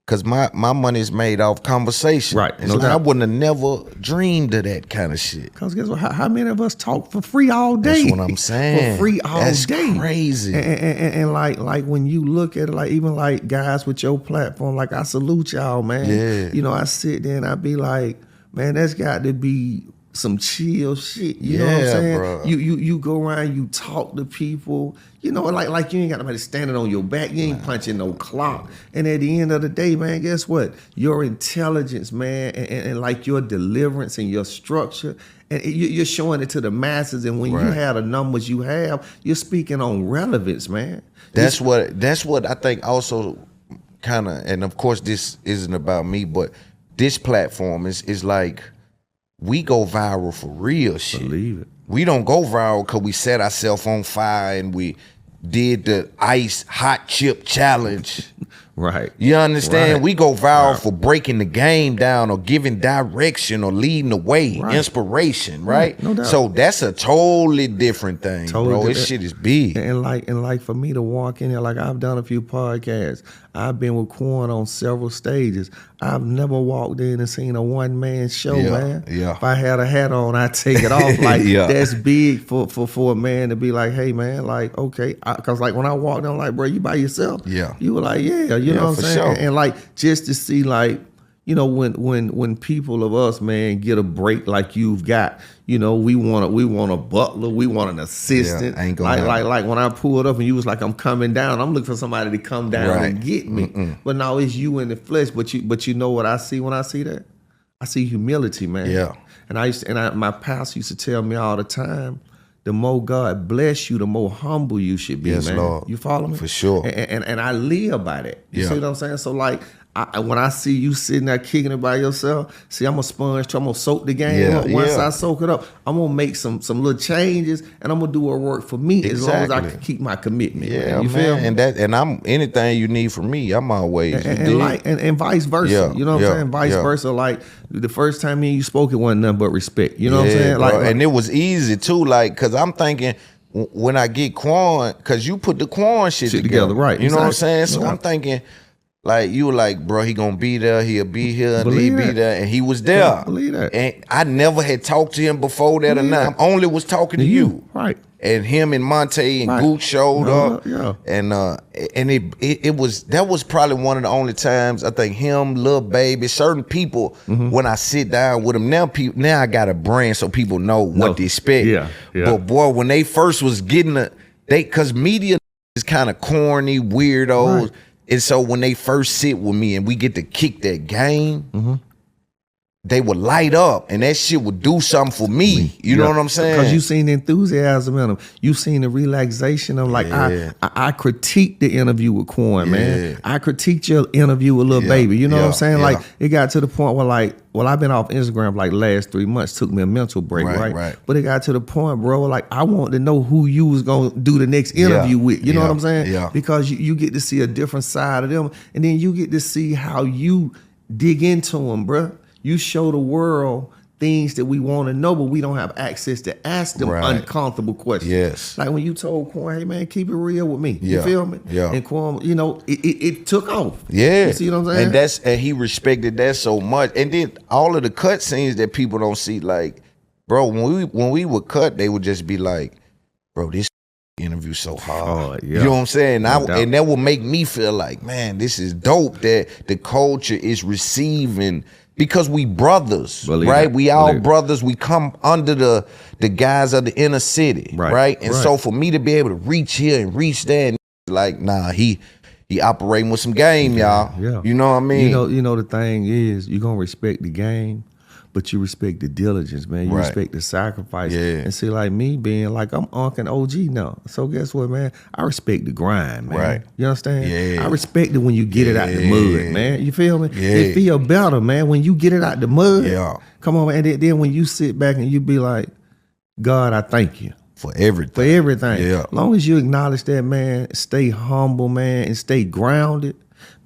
S1: because my money's made off conversation.
S2: Right.
S1: And
S2: No
S1: so I
S2: doubt.
S1: wouldn't have never dreamed of that kind of shit.
S2: Because guess what? How many of us talk for free all day?
S1: That's what I'm saying.
S2: For free all
S1: That's
S2: day.
S1: crazy.
S2: And like when you look at it, like even like guys with your platform, like I salute y'all, man.
S1: Yeah.
S2: You know, I sit there and I be like, man, that's got to be some chill shit. You know what I'm
S1: Yeah,
S2: saying?
S1: bro.
S2: You go around, you talk to people, you know, like you ain't got nobody standing on your back. You ain't punching no clock. And at the end of the day, man, guess what? Your intelligence, man, and like your deliverance and your structure, and you're showing it to the masses. And when you have the numbers you have, you're speaking on relevance, man.
S1: That's what I think also kind of, and of course this isn't about me, but this platform is like, we go viral for real shit.
S2: Believe it.
S1: We don't go viral because we set ourselves on fire and we did the ice hot chip challenge.
S2: Right.
S1: You understand?
S2: Right.
S1: We go viral for breaking the game down or giving direction or leading the way, inspiration, right?
S2: No doubt.
S1: So that's a totally different thing, bro. This shit is big.
S2: And like for me to walk in there, like I've done a few podcasts. I've been with Quan on several stages. I've never walked in and seen a one-man show, man.
S1: Yeah.
S2: If I had a hat on, I'd take it off. Like, that's big for a man to be like, hey, man, like, okay. Because, like, when I walked in, I'm like, bro, you by yourself?
S1: Yeah.
S2: You were like, yeah, you know what I'm saying?
S1: Sure.
S2: And, like, just to see, like, you know, when people of us, man, get a break like you've got, you know, we want a butler, we want an assistant.
S1: ain't gonna
S2: like when I pulled up and you was like, I'm coming down, I'm looking for somebody to come down and get me. But now it's you in the flesh. But you know what I see when I see that? I see humility, man.
S1: Yeah.
S2: And my pastor used to tell me all the time, the more God bless you, the more humble you should be,
S1: Yes,
S2: man.
S1: Lord.
S2: You follow me?
S1: For sure.
S2: And I live by that. You
S1: Yeah.
S2: see what I'm saying? So like, when I see you sitting there kicking it by yourself, see, I'm a sponge too. I'm gonna soak the game up. Once I soak it up, I'm gonna make some little changes, and I'm gonna do what work for me as long as I can keep my commitment.
S1: Yeah,
S2: man. You feel me?
S1: And I'm anything you need from me, I'm always
S2: and vice versa.
S1: Yeah,
S2: You know what I'm saying? Vice versa. Like the first time me and you spoke, it wasn't nothing but respect. You know what I'm saying?
S1: Bro.
S2: Like,
S1: and it was easy too, like, cause I'm thinking when I get Quan, cause you put the Quan shit together,
S2: right?
S1: You know what I'm saying?
S2: Exactly.
S1: So I'm thinking, like, you were like, bro, he gonna be there, he'll be here, and he'll be there, and he was there.
S2: Yeah, believe that.
S1: And I never had talked to him before that or nothing. I only was talking to you.
S2: Right.
S1: And him and Monte and Gooch showed up.
S2: Yeah.
S1: And it was, that was probably one of the only times I think him, Lil Baby, certain people, when I sit down with them, now I got a brand so people know what to expect.
S2: Yeah.
S1: But boy, when they first was getting cause media is kind of corny, weirdos. Right. And so when they first sit with me and we get to kick that game, they would light up, and that shit would do something for me. You know what I'm saying?
S2: Because you seen the enthusiasm in them. You seen the relaxation of like, I critiqued the interview with Quan, man. I critiqued your interview with Lil Baby. You know what I'm saying? Like, it got to the point where like, well, I've been off Instagram like last 3 months. Took me a mental break, right? But it got to the point, bro, like I wanted to know who you was going to do the next interview with. You know what I'm saying?
S1: Yeah.
S2: Because you get to see a different side of them. And then you get to see how you dig into them, bro. You show the world things that we want to know, but we don't have access to ask them uncomfortable questions.
S1: Yes.
S2: Like when you told Quan, hey man, keep it real with me. You feel me?
S1: Yeah.
S2: And Quan, you know, it took off.
S1: Yeah.
S2: You see what I'm saying?
S1: And he respected that so much. And then all of the cut scenes that people don't see, like, bro, when we would cut, they would just be like, bro, this interview so hard. You know what I'm saying? And that will make me feel like, man, this is dope that the culture is receiving. Because we brothers, right? We all brothers. We come under the guise of the inner city, right? And so for me to be able to reach here and reach there, and like, nah, he operating with some game, y'all. Yeah. You know what I mean?
S2: You know the thing is, you're gonna respect the game, but you respect the diligence, man. You respect the sacrifice. Yeah. And see, like me being like, I'm Unc and OG now. So guess what, man? I respect the grind, man. Right. You understand? Yeah. I respect it when you get it out the mud, man. You feel me? Yeah. It feel better, man, when you get it out the mud. Yeah. Come on, man. And then when you sit back and you be like, God, I thank you.
S1: For everything.
S2: For everything.
S1: Yeah.
S2: As long as you acknowledge that, man, stay humble, man, and stay grounded.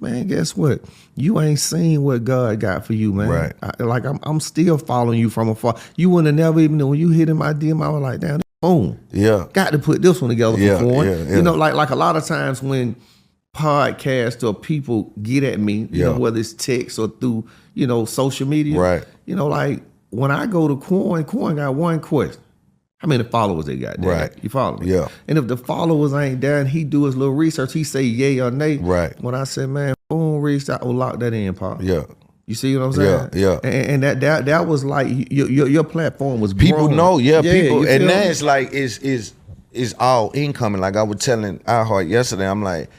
S2: Man, guess what? You ain't seen what God got for you, man. Right. I'm still following you from afar. You wouldn't have never even known when you hit in my DM. I was like, damn, boom. Yeah. Got to put this one together for Quan. You know, like a lot of times when podcasts or people get at me, you know, whether it's text or through, you know, social media. Right. You know, like when I go to Quan got one question. How many followers they got there? Right. You follow me? Yeah. And if the followers ain't there and he do his little research, he say yay or nay. Right. When I said, man, boom, reached out, lock that in, Pop. Yeah. You see what I'm saying? Yeah. And that was like your platform was
S1: people
S2: growing.
S1: Know, people, and now it's like is all incoming. Like I was telling iHeart yesterday, I'm like,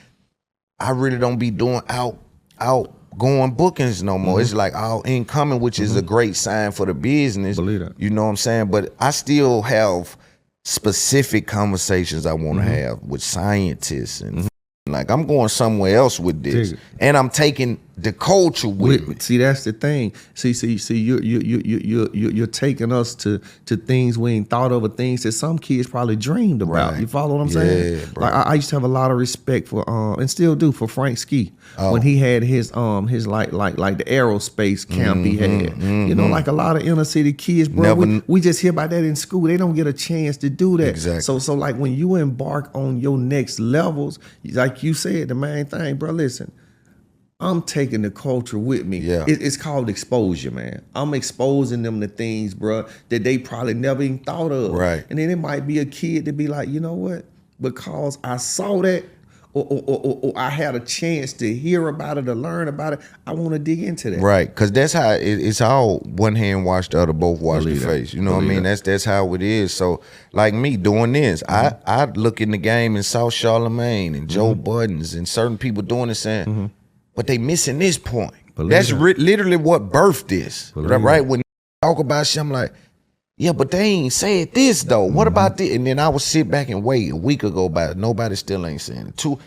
S1: I really don't be doing outgoing bookings no more. It's like all incoming, which is a great sign for the business.
S2: Believe that.
S1: You know what I'm saying? But I still have specific conversations I want to have with scientists and like I'm going somewhere else with this, and I'm taking the culture with me.
S2: See, that's the thing. See, you're taking us to things we ain't thought of, or things that some kids probably dreamed about. Right. You follow what I'm saying? Bro. Like I used to have a lot of respect for and still do for Frank Ski when he had his like the aerospace camp he had. You know, like a lot of inner city kids, bro. We just hear about that in school. They don't get a chance to do that. Exactly. So like when you embark on your next levels, like you said, the main thing, bro. Listen. I'm taking the culture with me. Yeah. It's called exposure, man. I'm exposing them to things, bro, that they probably never even thought of. Right. And then it might be a kid to be like, you know what? Because I saw that or I had a chance to hear about it or learn about it, I want to dig into that.
S1: Right. Because that's how it's all one hand wash the other, both wash the face. You know what I mean? That's how it is. So like me doing this, I look in the game and saw Charlemagne and Joe Buttons and certain people doing this saying, but they missing this point. That's literally what birthed this, right? When they talk about shit, I'm like, yeah, but they ain't said this though. What about this? And then I would sit back and wait. A week ago by nobody still ain't saying it.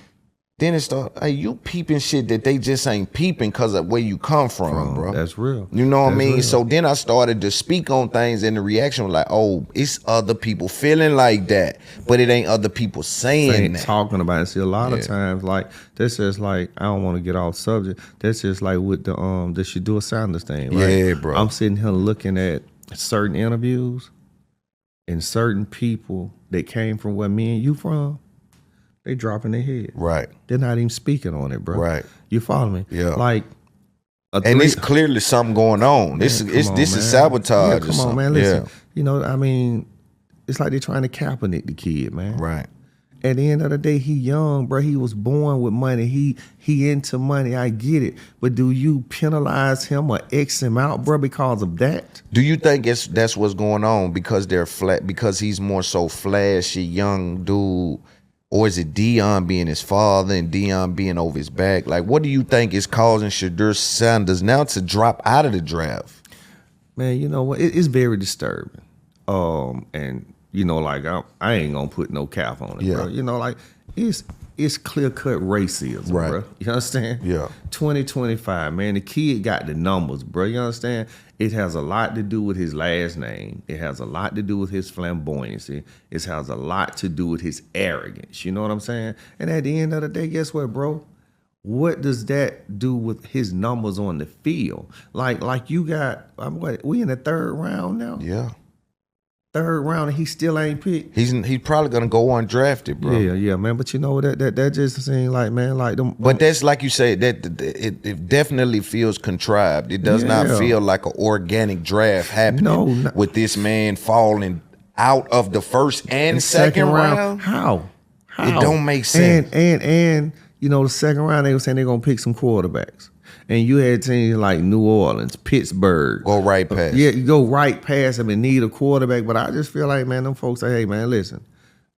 S1: Then it start, hey, you peeping shit that they just ain't peeping because of where you come from, bro.
S2: That's real.
S1: You know what I mean? Real. So then I started to speak on things, and the reaction was like, oh, it's other people feeling like that, but it ain't other people saying that.
S2: Talking about it. See, a lot of times, like, that's just like, I don't want to get off subject. That's just like with the Shadua Sanders thing, right?
S1: Yeah, bro.
S2: I'm sitting here looking at certain interviews and certain people that came from where me and you from. They dropping their head.
S1: Right.
S2: They're not even speaking on it, bro. Right. You follow me?
S1: Yeah.
S2: Like,
S1: and it's clearly something going on. This is sabotage.
S2: Yeah, come on, man. Listen. You know, I mean, it's like they're trying to Kaepernick the kid, man.
S1: Right.
S2: At the end of the day, he young, bro. He was born with money. He into money. I get it. But do you penalize him or X him out, bro, because of that?
S1: Do you think that's what's going on because they're flat? Because he's more so flashy, young dude. Or is it Deion being his father and Deion being over his back? Like, what do you think is causing Shadua Sanders now to drop out of the draft?
S2: Man, you know what? It's very disturbing. And you know, like I ain't gonna put no cap on it, bro. You know, like it's clear cut racism, bro. You understand?
S1: Yeah.
S2: 2025, man. The kid got the numbers, bro. You understand? It has a lot to do with his last name. It has a lot to do with his flamboyancy. It has a lot to do with his arrogance. You know what I'm saying? And at the end of the day, guess what, bro? What does that do with his numbers on the field? Like you got, we in the third round now?
S1: Yeah.
S2: Third round and he still ain't picked.
S1: He's probably gonna go undrafted, bro.
S2: Yeah, man. But you know that just seems like, man, like them.
S1: But that's like you say, that it definitely feels contrived. It does not feel like an organic draft happening with this man falling out of the first and second round.
S2: How?
S1: It don't make sense.
S2: And you know, the second round they were saying they're gonna pick some quarterbacks. And you had teams like New Orleans, Pittsburgh.
S1: Go right past.
S2: Yeah, you go right past them and need a quarterback. But I just feel like, man, them folks say, hey, man, listen,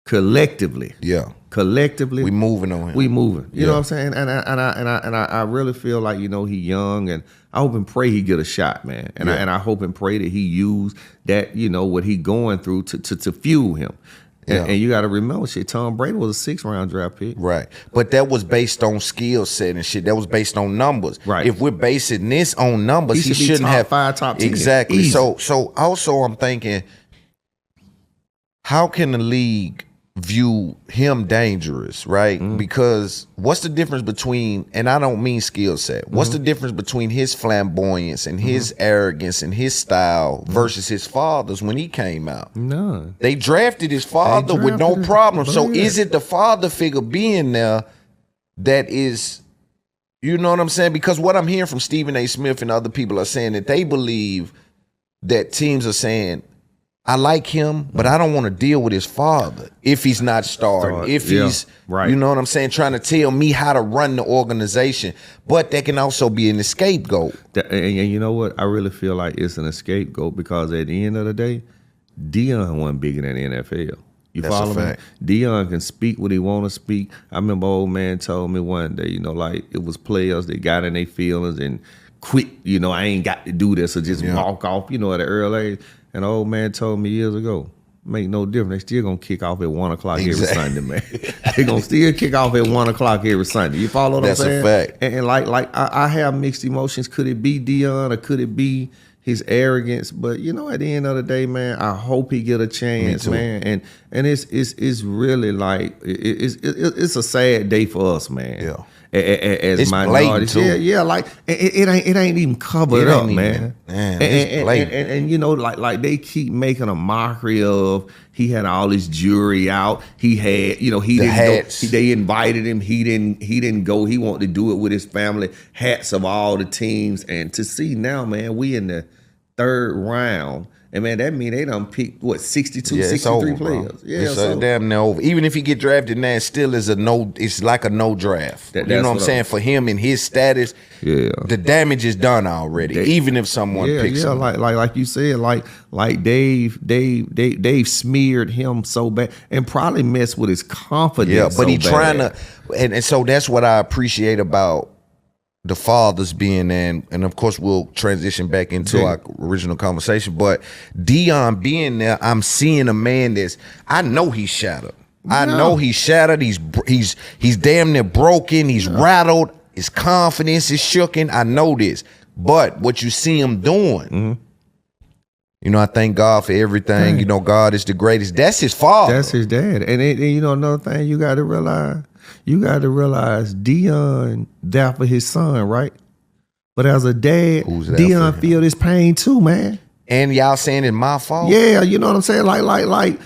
S2: collectively. We
S1: moving on him.
S2: We moving. You know what I'm saying? And I really feel like, you know, he young, and I hope and pray he get a shot, man. And I hope and pray that he use that, you know, what he going through to fuel him. And you got to remember, shit, Tom Brady was a 6th round draft pick.
S1: Right. But that was based on skill set and shit. That was based on numbers.
S2: Right.
S1: If we're basing this on numbers, he shouldn't
S2: top
S1: have
S2: 5, top 10.
S1: Exactly.
S2: Easy.
S1: So also I'm thinking, how can the league view him dangerous, right? Because what's the difference between, and I don't mean skill set, what's the difference between his flamboyance and his arrogance and his style versus his father's when he came out?
S2: None.
S1: They drafted his father with no problem. So is it the father figure being there that is, you know what I'm saying? Because what I'm hearing from Stephen A. Smith and other people are saying that they believe that teams are saying, I like him, but I don't want to deal with his father if he's not starting, if he's, you know what I'm saying, trying to tell me how to run the organization. But that can also be an scapegoat.
S2: And you know what? I really feel like it's an scapegoat because at the end of the day, Deion wasn't bigger than the NFL. You follow me? Deion can speak what he want to speak. I remember old man told me one day, you know, like it was players that got in their feelings and quit, you know, I ain't got to do this or just walk off, you know, at an early age. And the old man told me years ago, make no difference. They still gonna kick off at 1 o'clock every Sunday, man. They gonna still kick off at 1 o'clock every Sunday. You follow what I'm saying?
S1: That's a fact.
S2: And like I have mixed emotions. Could it be Deion or could it be his arrogance? But you know, at the end of the day, man, I hope he get a chance, man. And it's really like it's a sad day for us, man.
S1: Yeah.
S2: As minorities, like it ain't even covered up, man. And you know, like they keep making a mockery of he had all his jewelry out. He had, you know, he didn't
S1: hats.
S2: Go. They invited him. He didn't go. He wanted to do it with his family. Hats of all the teams, and to see now, man, we in the 3rd round. And man, that mean they done picked, 62, 63 players.
S1: Bro. Yeah, it's damn near over. Even if he get drafted now, it still is it's like a no draft. You know what I'm saying? For him and his status, the damage is done already. Even if someone picks him.
S2: Like you said, like Dave smeared him so bad and probably messed with his confidence.
S1: Yeah, but he
S2: bad.
S1: trying to, and so that's what I appreciate about the fathers being there, and of course we'll transition back into our original conversation. But Deion being there, I'm seeing a man I know he's shattered. I know he's shattered. He's damn near broken. He's rattled. His confidence is shooken. I know this. But what you see him doing, you know, I thank God for everything. You know, God is the greatest. That's his father.
S2: That's his dad. And you know, another thing you got to realize. You got to realize Deion there for his son, right? But as a dad, Deion feel this pain too, man.
S1: And y'all saying it's my fault?
S2: Yeah, you know what I'm saying? Like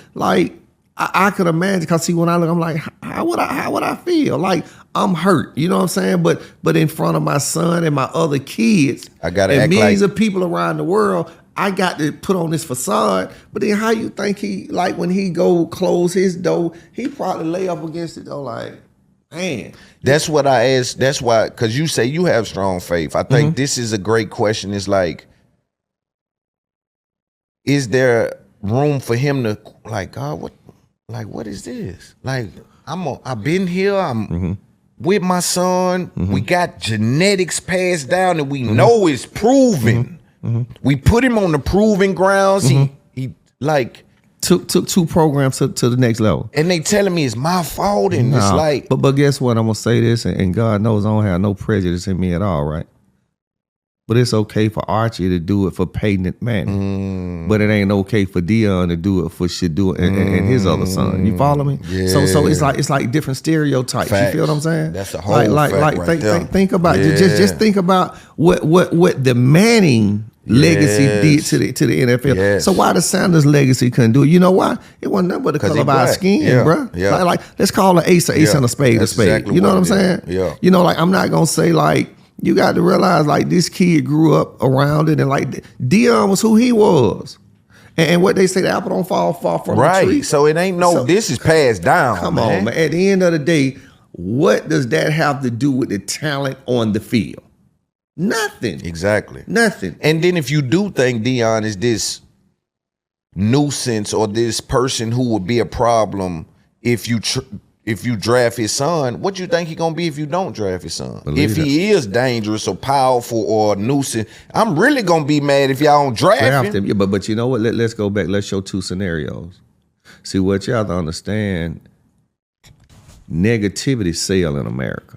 S2: I could imagine, because see, when I look, I'm like, how would I feel? Like I'm hurt, you know what I'm saying? But in front of my son and my other kids,
S1: I gotta
S2: and
S1: act
S2: millions
S1: like
S2: of people around the world, I got to put on this facade. But then how you think he, like when he go close his door, he probably lay up against it though, like, man.
S1: That's what I asked. That's why, because you say you have strong faith. I think this is a great question. It's like, is there room for him to, like, God, what is this? Like, I've been here. I'm with my son. We got genetics passed down, and we know it's proven. We put him on the proving grounds. He like
S2: took 2 programs to the next level.
S1: And they telling me it's my fault, and it's like.
S2: But guess what? I'm gonna say this, and God knows I don't have no prejudice in me at all, right? But it's okay for Archie to do it for Peyton Manning. But it ain't okay for Dion to do it for Shadua and his other son. You follow me?
S1: Yeah.
S2: So it's like different stereotypes.
S1: Facts.
S2: You feel what I'm saying?
S1: That's a whole fact right there.
S2: Think about just think about what the Manning legacy did to the NFL.
S1: Yes.
S2: So why the Sanders legacy couldn't do it? You know why? It wasn't nothing but the color of our skin, bro.
S1: Yeah.
S2: Like let's call an ace and a spade a spade.
S1: Exactly
S2: you know what I'm
S1: it is.
S2: saying?
S1: Yeah.
S2: You know, like I'm not gonna say like. You got to realize, like, this kid grew up around it, and like Dion was who he was, and what they say, the apple don't fall far from the tree.
S1: So it ain't this is passed down.
S2: Come on, man. At the end of the day, what does that have to do with the talent on the field? Nothing.
S1: Exactly.
S2: Nothing.
S1: And then if you do think Dion is this nuisance or this person who would be a problem if you draft his son, what you think he gonna be if you don't draft his son? If he is dangerous or powerful or nuisance, I'm really gonna be mad if y'all don't draft him.
S2: Yeah, but you know what? Let's go back. Let's show 2 scenarios. See, what you have to understand, negativity sell in America.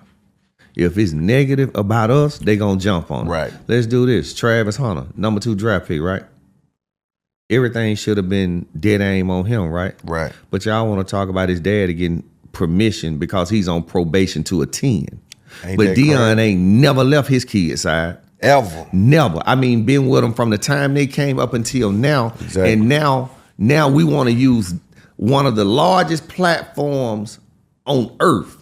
S2: If it's negative about us, they gonna jump on it.
S1: Right.
S2: Let's do this. Travis Hunter, number 2 draft pick, right? Everything should have been dead aim on him, right?
S1: Right.
S2: But y'all want to talk about his dad getting permission because he's on probation to a 10. But Dion ain't never left his kid's side.
S1: Ever.
S2: Never. I mean, been with them from the time they came up until now.
S1: Exactly.
S2: And now we want to use one of the largest platforms on earth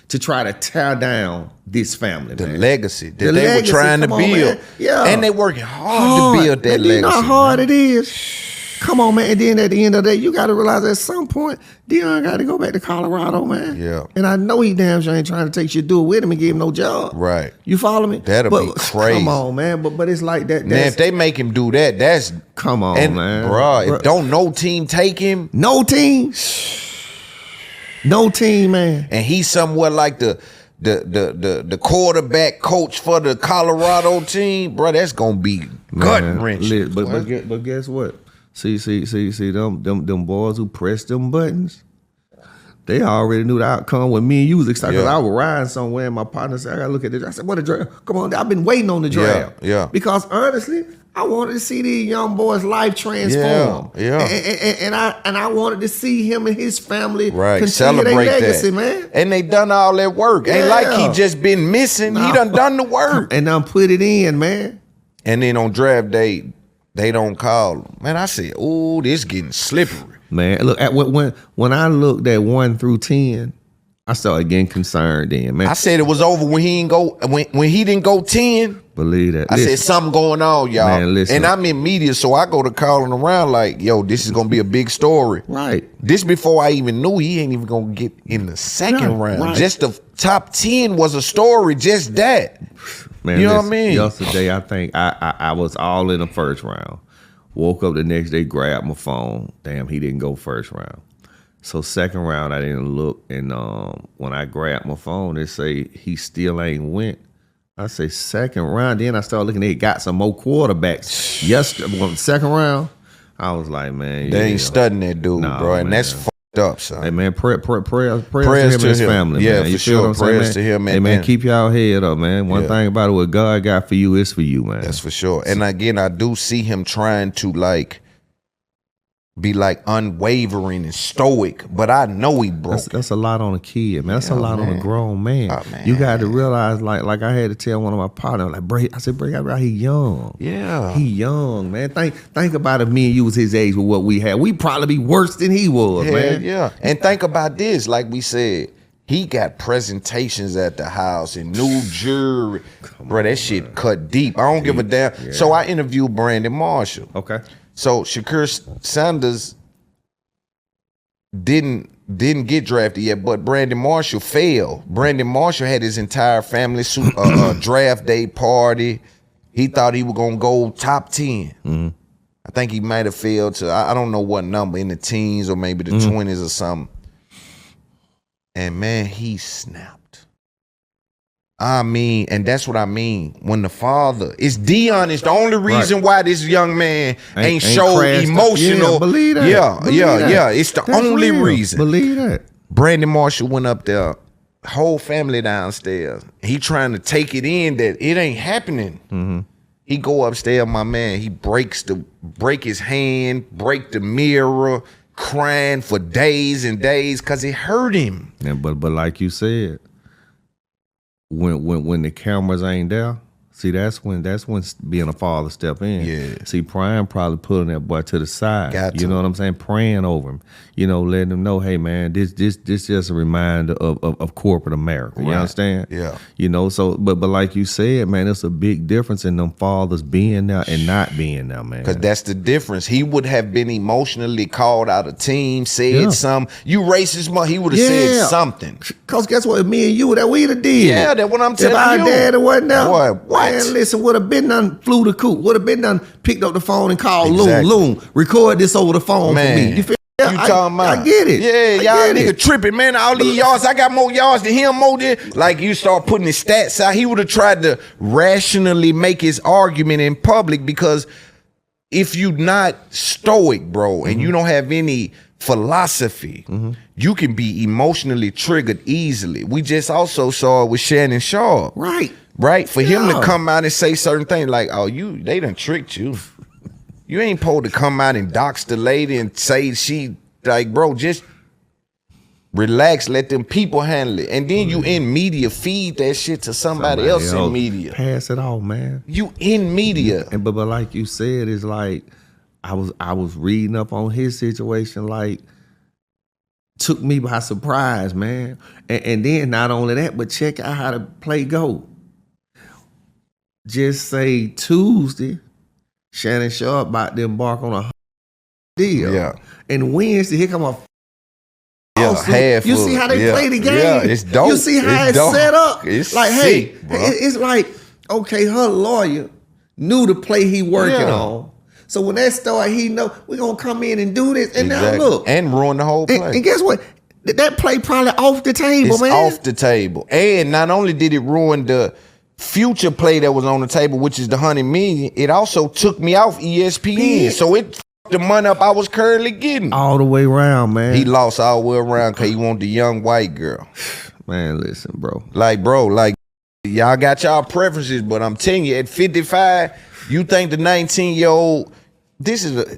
S2: to try to tear down this family.
S1: The
S2: man.
S1: legacy that they were trying to build.
S2: Yeah.
S1: And they working hard to build that legacy.
S2: You know how hard it is. Come on, man. And then at the end of the day, you got to realize at some point, Dion got to go back to Colorado, man.
S1: Yeah.
S2: And I know he damn sure ain't trying to take Shadua with him and give him no job.
S1: Right.
S2: You follow me?
S1: That'll be crazy.
S2: Come on, man. But it's like that.
S1: Man, if they make him do that, that's
S2: come on, man.
S1: Bruh, if don't no team take him.
S2: No team. No team, man.
S1: And he's somewhat like the quarterback coach for the Colorado team, bro. That's gonna be gut wrenching.
S2: But guess what? See them boys who press them buttons. They already knew the outcome when me and you was excited. I was riding somewhere and my partner said, I gotta look at this. I said, what a draft? Come on, I've been waiting on the draft.
S1: Yeah.
S2: Because honestly, I wanted to see these young boys' life transform.
S1: Yeah.
S2: And I wanted to see him and his family
S1: continue celebrate
S2: their legacy,
S1: that.
S2: Man.
S1: And they done all that work. Ain't like he just been missing. He done the work.
S2: And done put it in, man.
S1: And then on draft day, they don't call. Man, I said, ooh, this getting slippery.
S2: Man, look, when I looked at 1 through 10, I started getting concerned then, man.
S1: I said it was over when he didn't go when he didn't go 10.
S2: Believe that.
S1: I said something going on, y'all.
S2: Man, listen.
S1: And I'm in media, so I go to calling around like, yo, this is gonna be a big story.
S2: Right.
S1: This before I even knew he ain't even gonna get in the second round.
S2: Right.
S1: Just the top 10 was a story, just that.
S2: Man,
S1: you know what I mean?
S2: Yesterday, I think I was all in the first round. Woke up the next day, grabbed my phone. Damn, he didn't go first round. So second round, I didn't look. And when I grabbed my phone, they say he still ain't went. I say second round. Then I started looking, they got some more quarterbacks. Yesterday, second round, I was like, man.
S1: They ain't studying that dude, bro. And
S2: man.
S1: that's fucked up, son.
S2: Hey, man, prayers to him and his family,
S1: yeah,
S2: man. You
S1: for sure.
S2: What I'm
S1: Prayers
S2: saying,
S1: to him.
S2: Hey, man, keep y'all head up, man. One thing about it, what God got for you is for you, man.
S1: That's for sure. And again, I do see him trying to be unwavering and stoic, but I know he broke.
S2: That's a lot on a kid, man. That's a lot on a grown man.
S1: Oh, man.
S2: You got to realize, like I had to tell one of my partners, like, Bray, I said, Bray, he young.
S1: Yeah.
S2: He young, man. Think about if me and you was his age with what we had. We'd probably be worse than he was, man.
S1: Yeah. And think about this, like we said, he got presentations at the house and new jury. Bro, that shit cut deep. I don't give a damn. Yeah. So I interviewed Brandon Marshall.
S2: Okay.
S1: So Shakur Sanders didn't get drafted yet, but Brandon Marshall failed. Brandon Marshall had his entire family draft day party. He thought he was gonna go top 10.
S2: Mm-hmm.
S1: I think he might have failed to, I don't know what number, in the teens or maybe the 20s or something. And man, he snapped. I mean, and that's what I mean. When the father, it's Dion is the only reason why this young man ain't show emotional.
S2: Yeah, believe that.
S1: Yeah. It's the only reason.
S2: Believe that.
S1: Brandon Marshall went up there, whole family downstairs. He trying to take it in that it ain't happening.
S2: Mm-hmm.
S1: He go upstairs, my man. He break his hand, break the mirror, crying for days and days because it hurt him.
S2: Yeah, but like you said, when the cameras ain't there, see that's when being a father step in.
S1: Yeah.
S2: See, Prime probably pulling that boy to the side. You know what I'm saying? Praying over him. You know, letting him know, hey man, this just a reminder of corporate America. Right. You understand?
S1: Yeah.
S2: You know, so but like you said, man, it's a big difference in them fathers being there and not being there, man.
S1: Because that's the difference. He would have been emotionally called out of team, said something. You racist, he would have said something.
S2: Because guess what? Me and you, that we'd have did.
S1: Yeah, that's what I'm telling you.
S2: If our daddy wasn't there,
S1: boy, what?
S2: Man, listen, would have been done flew the coop, would have been done picked up the phone and called Loon, record this over the phone for me. You feel
S1: you talking about?
S2: I get it.
S1: Yeah, y'all nigga tripping, man. All these yards, I got more yards than him, more than like you start putting his stats out. He would have tried to rationally make his argument in public because if you not stoic, bro, and you don't have any philosophy, you can be emotionally triggered easily. We just also saw it with Shannon Sharp. Right? For him to come out and say certain things like, oh, they done tricked you. You ain't supposed to come out and dox the lady and say she, like, bro, just relax, let them people handle it. And then you in media, feed that shit to somebody else in media.
S2: Pass it off, man.
S1: You in media.
S2: And but like you said, it's like, I was reading up on his situation, like, took me by surprise, man. And then not only that, but check out how the play go. Just say Tuesday, Shannon Sharp about to embark on a deal.
S1: Yeah.
S2: And Wednesday, here come a
S1: half.
S2: You see how they play the game?
S1: Yeah, it's dope.
S2: You see how it's set up?
S1: It's
S2: like,
S1: sick,
S2: hey,
S1: bro.
S2: it's like, okay, her lawyer knew the play he working on. So when that started, he know we're gonna come in and do this. And now look.
S1: And ruin the whole play.
S2: And guess what? That play probably off the table, man.
S1: It's off the table. And not only did it ruin the future play that was on the table, which is the $100 million, it also took me off ESPN. So it fucked the money up I was currently getting.
S2: All the way around, man.
S1: He lost all the way around because he wanted the young white girl.
S2: Man, listen, bro.
S1: Like, y'all got y'all preferences, but I'm telling you, at 55, you think the 19-year-old,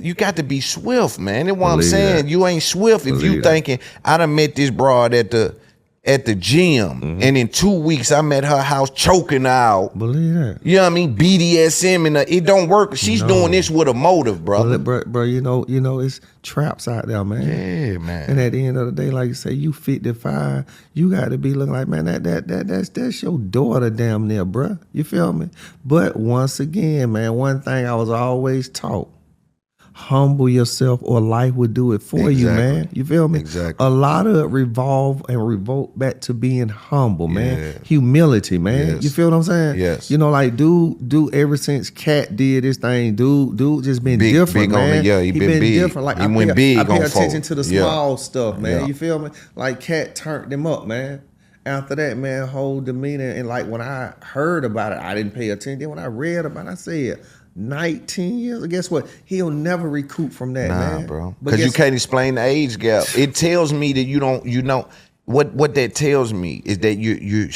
S1: you got to be swift, man. That's what I'm saying. You ain't swift if you thinking, I done met this broad at the gym, and in 2 weeks I met her house choking out.
S2: Believe that.
S1: You know what I mean? BDSM, and it don't work. She's doing this with a motive, brother.
S2: Bro, you know, it's traps out there, man.
S1: Yeah, man.
S2: And at the end of the day, like you say, you 55, you got to be looking like, man, that's your daughter damn near, bro. You feel me? But once again, man, one thing I was always taught, humble yourself or life will do it for you, man. You feel me?
S1: Exactly.
S2: A lot of it revolve and revolt back to being humble, man. Humility, man.
S1: Yes.
S2: You feel what I'm saying?
S1: Yes.
S2: You know, like dude ever since Cat did this thing, dude just been different, man.
S1: He been big.
S2: Different. Like
S1: he went big on
S2: I pay attention
S1: folks.
S2: to the small stuff, man.
S1: Yeah.
S2: You feel me? Like Cat turned him up, man. After that, man, whole demeanor, and like when I heard about it, I didn't pay attention. Then when I read about it, I said, 19 years. Guess what? He'll never recoup from that, man.
S1: Bro. Because you can't explain the age gap. It tells me that you know what that tells me is that you're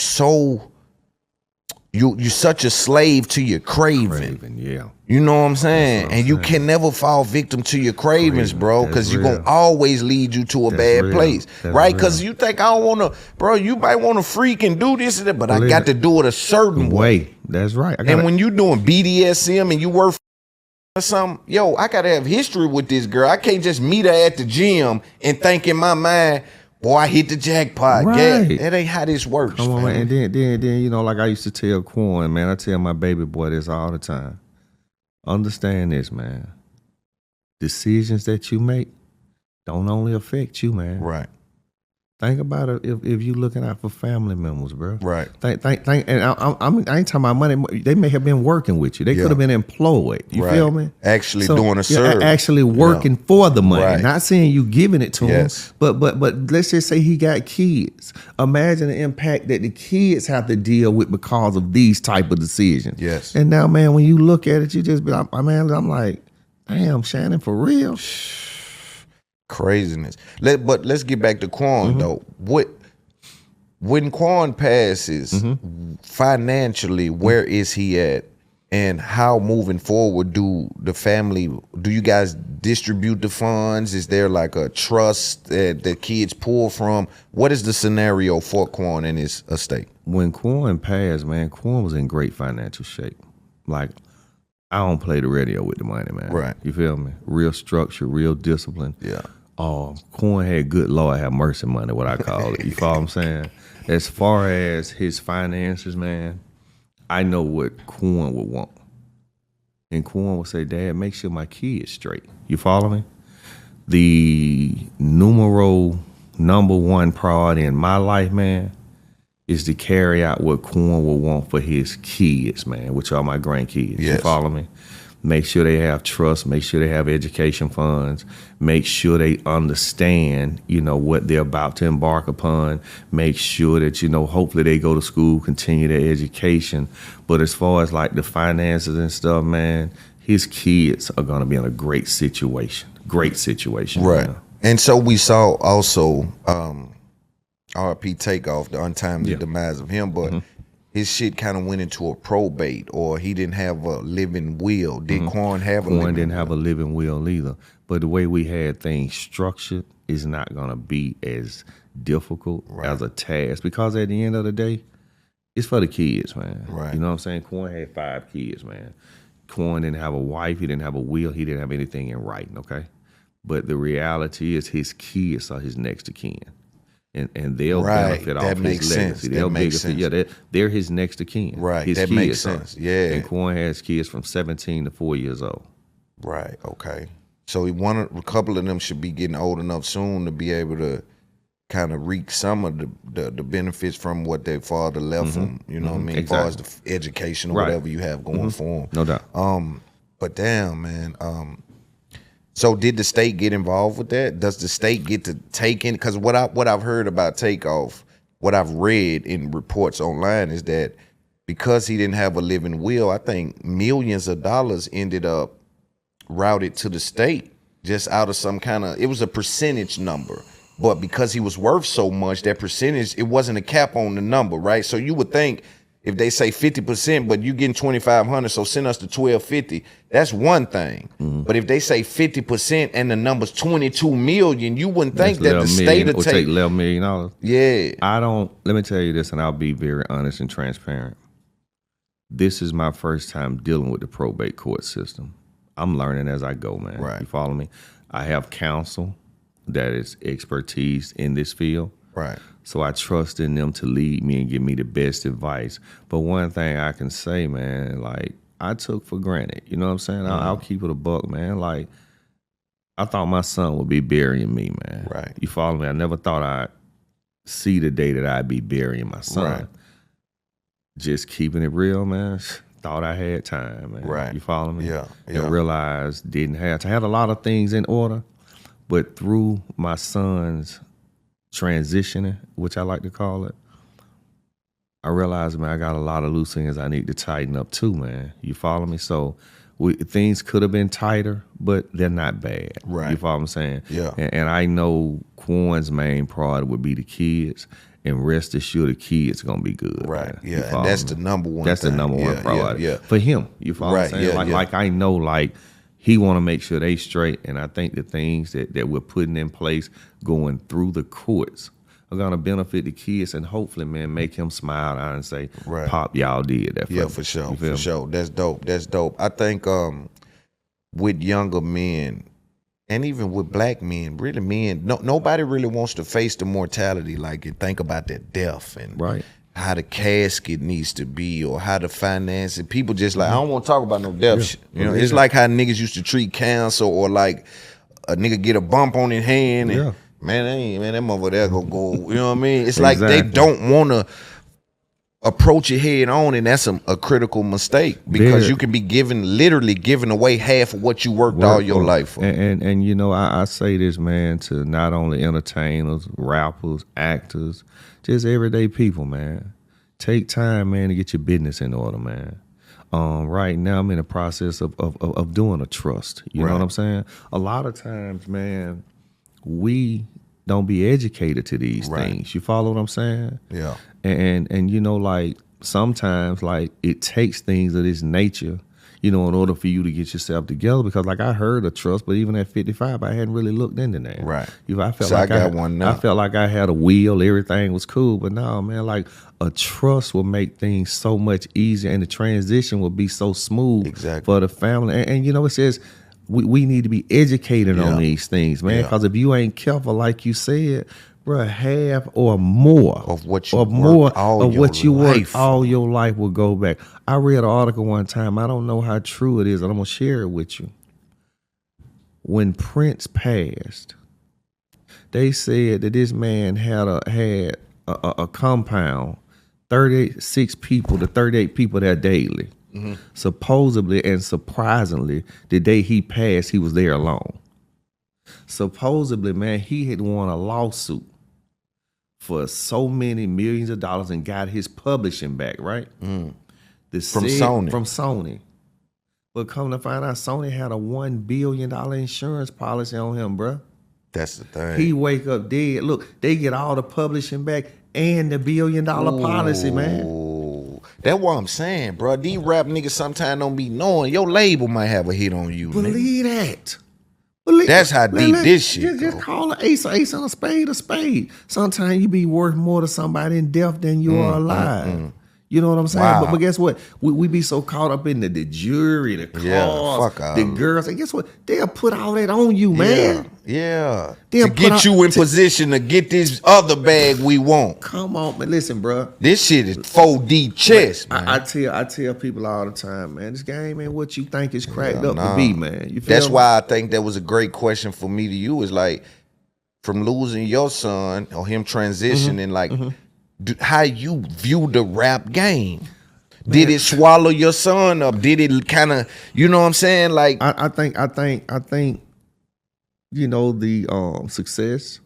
S1: such a slave to your craving.
S2: Yeah.
S1: You know what I'm saying? And you can never fall victim to your cravings, bro, because you're going to always lead you to a bad place. Right? Because you think, I don't want to, bro, you might want to freak and do this and that, but I got to do it a certain way.
S2: That's right.
S1: And when you doing BDSM and you work or something, yo, I got to have history with this girl. I can't just meet her at the gym and think in my mind, boy, I hit the jackpot.
S2: Right.
S1: That ain't how this works.
S2: Come on, man. And then, you know, like I used to tell Quan, man, I tell my baby boy this all the time. Understand this, man. Decisions that you make don't only affect you, man.
S1: Right.
S2: Think about it if you looking out for family members, bro.
S1: Right.
S2: Think, and I ain't talking about money. They may have been working with you. They could have been employed. You
S1: Right.
S2: feel me?
S1: Actually doing a service.
S2: Actually working for the money.
S1: Right.
S2: Not saying you giving it to
S1: Yes.
S2: him, but let's just say he got kids. Imagine the impact that the kids have to deal with because of these type of decisions.
S1: Yes.
S2: And now, man, when you look at it, you just be like, I'm like, damn, Shannon, for real?
S1: Craziness. But let's get back to Quan though. When Quan passes, financially, where is he at? And how moving forward do you guys distribute the funds? Is there like a trust that the kids pull from? What is the scenario for Quan and his estate?
S2: When Quan passed, man, Quan was in great financial shape. Like, I don't play the radio with the money, man.
S1: Right.
S2: You feel me? Real structure, real discipline.
S1: Yeah.
S2: Quan had good Lord have mercy money, what I call it. You follow what I'm saying? As far as his finances, man, I know what Quan would want. And Quan would say, Dad, make sure my kid's straight. You follow me? The number one priority in my life, man, is to carry out what Quan would want for his kids, man, which are my grandkids.
S1: Yes.
S2: You follow me? Make sure they have trust, make sure they have education funds, make sure they understand, what they're about to embark upon, make sure that, hopefully they go to school, continue their education. But as far as like the finances and stuff, man, his kids are gonna be in a great situation.
S1: Right. And so we saw also RP Takeoff, the untimely demise of him, but his shit kind of went into a probate, or he didn't have a living will. Did Quan have a living will?
S2: Quan didn't have a living will either. But the way we had things structured is not going to be as difficult as a task, because at the end of the day, it's for the kids, man.
S1: Right.
S2: You know what I'm saying? Quan had 5 kids, man. Quan didn't have a wife. He didn't have a will. He didn't have anything in writing, okay? But the reality is his kids are his next of kin. And they'll benefit off his legacy. They'll benefit. They're his next of kin.
S1: Right.
S2: His
S1: that makes sense. Yeah.
S2: And Quan has kids from 17 to 4 years old.
S1: Right. Okay. So a couple of them should be getting old enough soon to be able to kind of reap some of the benefits from what their father left them. You know what I mean? As far as the education or whatever you have going for them.
S2: No doubt.
S1: But damn, man. So did the state get involved with that? Does the state get to take in? Because what I've heard about Takeoff, what I've read in reports online is that because he didn't have a living will, I think millions of dollars ended up routed to the state just out of some kind of, it was a percentage number. But because he was worth so much, that percentage, it wasn't a cap on the number, right? So you would think if they say 50%, but you getting 2,500, so send us to 1,250. That's one thing. But if they say 50% and the number's 22 million, you wouldn't think that the state would take
S2: $11 million.
S1: Yeah.
S2: Let me tell you this, and I'll be very honest and transparent. This is my first time dealing with the probate court system. I'm learning as I go, man.
S1: Right.
S2: You follow me? I have counsel that is expertise in this field.
S1: Right.
S2: So I trust in them to lead me and give me the best advice. But one thing I can say, man, like, I took for granted. You know what I'm saying? I'll keep it a buck, man. Like, I thought my son would be burying me, man.
S1: Right.
S2: You follow me? I never thought I'd see the day that I'd be burying my son.
S1: Right.
S2: Just keeping it real, man. Thought I had time, man.
S1: Right.
S2: You follow me?
S1: Yeah.
S2: And realized didn't have time. I had a lot of things in order, but through my son's transitioning, which I like to call it, I realized, man, I got a lot of loose ends I need to tighten up too, man. You follow me? So things could have been tighter, but they're not bad.
S1: Right.
S2: You follow what I'm saying?
S1: Yeah.
S2: And I know Quan's main priority would be the kids, and rest assured the kids going to be good.
S1: Right.
S2: Man.
S1: Yeah. And that's the number one
S2: That's
S1: thing.
S2: the number one priority.
S1: Yeah.
S2: For him. You follow what I'm
S1: Right,
S2: saying?
S1: yeah,
S2: Like I know, like, he want to make sure they straight, and I think the things that we're putting in place going through the courts are going to benefit the kids, and hopefully, man, make him smile out and say,
S1: Right.
S2: Pop, y'all did that for me.
S1: For sure.
S2: You feel
S1: For
S2: me?
S1: sure. That's dope. That's dope. I think with younger men, and even with black men, really men, nobody really wants to face the mortality, like, and think about that death and
S2: Right.
S1: how the casket needs to be or how the finance. And people just like, I don't want to talk about no death shit. You know, it's like how niggas used to treat cancer, or like a nigga get a bump on his hand and Man, that motherfucker there gonna go. You know what I mean? It's like they don't want to approach it head on, and that's a critical mistake because you can be literally giving away half of what you worked all your life for.
S2: And you know, I say this, man, to not only entertainers, rappers, actors, just everyday people, man. Take time, man, to get your business in order, man. Right now, I'm in the process of doing a trust. You know what I'm saying? A lot of times, man, we don't be educated to these things. You follow what I'm saying?
S1: Yeah.
S2: And you know, like sometimes, like it takes things of this nature, you know, in order for you to get yourself together. Because like I heard of trust, but even at 55, I hadn't really looked into that.
S1: Right.
S2: I felt
S1: So
S2: like
S1: I got one now.
S2: I felt like I had a wheel, everything was cool. But no, man, like a trust will make things so much easier, and the transition will be so smooth for the family. And you know, it says we need to be educated on these things, man. Because if you ain't careful, like you said, bro, half or more
S1: of what you
S2: worked
S1: life.
S2: all your life will go back. I read an article one time. I don't know how true it is, and I'm gonna share it with you. When Prince passed, they said that this man had a compound, 36 people to 38 people there daily. Supposedly and surprisingly, the day he passed, he was there alone. Supposedly, man, he had won a lawsuit for so many millions of dollars and got his publishing back, right?
S1: From Sony.
S2: From Sony. But come to find out, Sony had a $1 billion insurance policy on him, bro.
S1: That's the thing.
S2: He wake up dead. Look, they get all the publishing back and the $1 billion policy, man.
S1: That's what I'm saying, bro. These rap niggas sometimes don't be knowing your label might have a hit on you.
S2: Believe that.
S1: That's how deep this shit.
S2: Just call an ace and a spade a spade. Sometimes you be worth more to somebody in death than you are alive. You know what I'm saying?
S1: Wow.
S2: But guess what? We be so caught up in the jury, the cause, the girls. And guess what? They'll put all that on you, man.
S1: Yeah. To get you in position to get this other bag we want.
S2: Come on, man. Listen, bro.
S1: This shit is 4D chess, man.
S2: I tell people all the time, man, this game ain't what you think it's cracked up to be, man. You feel
S1: That's
S2: me?
S1: why I think that was a great question for me to you, is like, from losing your son or him transitioning, like, how you view the rap game. Did it swallow your son up? Did it kind of, you know what I'm saying? Like,
S2: I think, you know, the success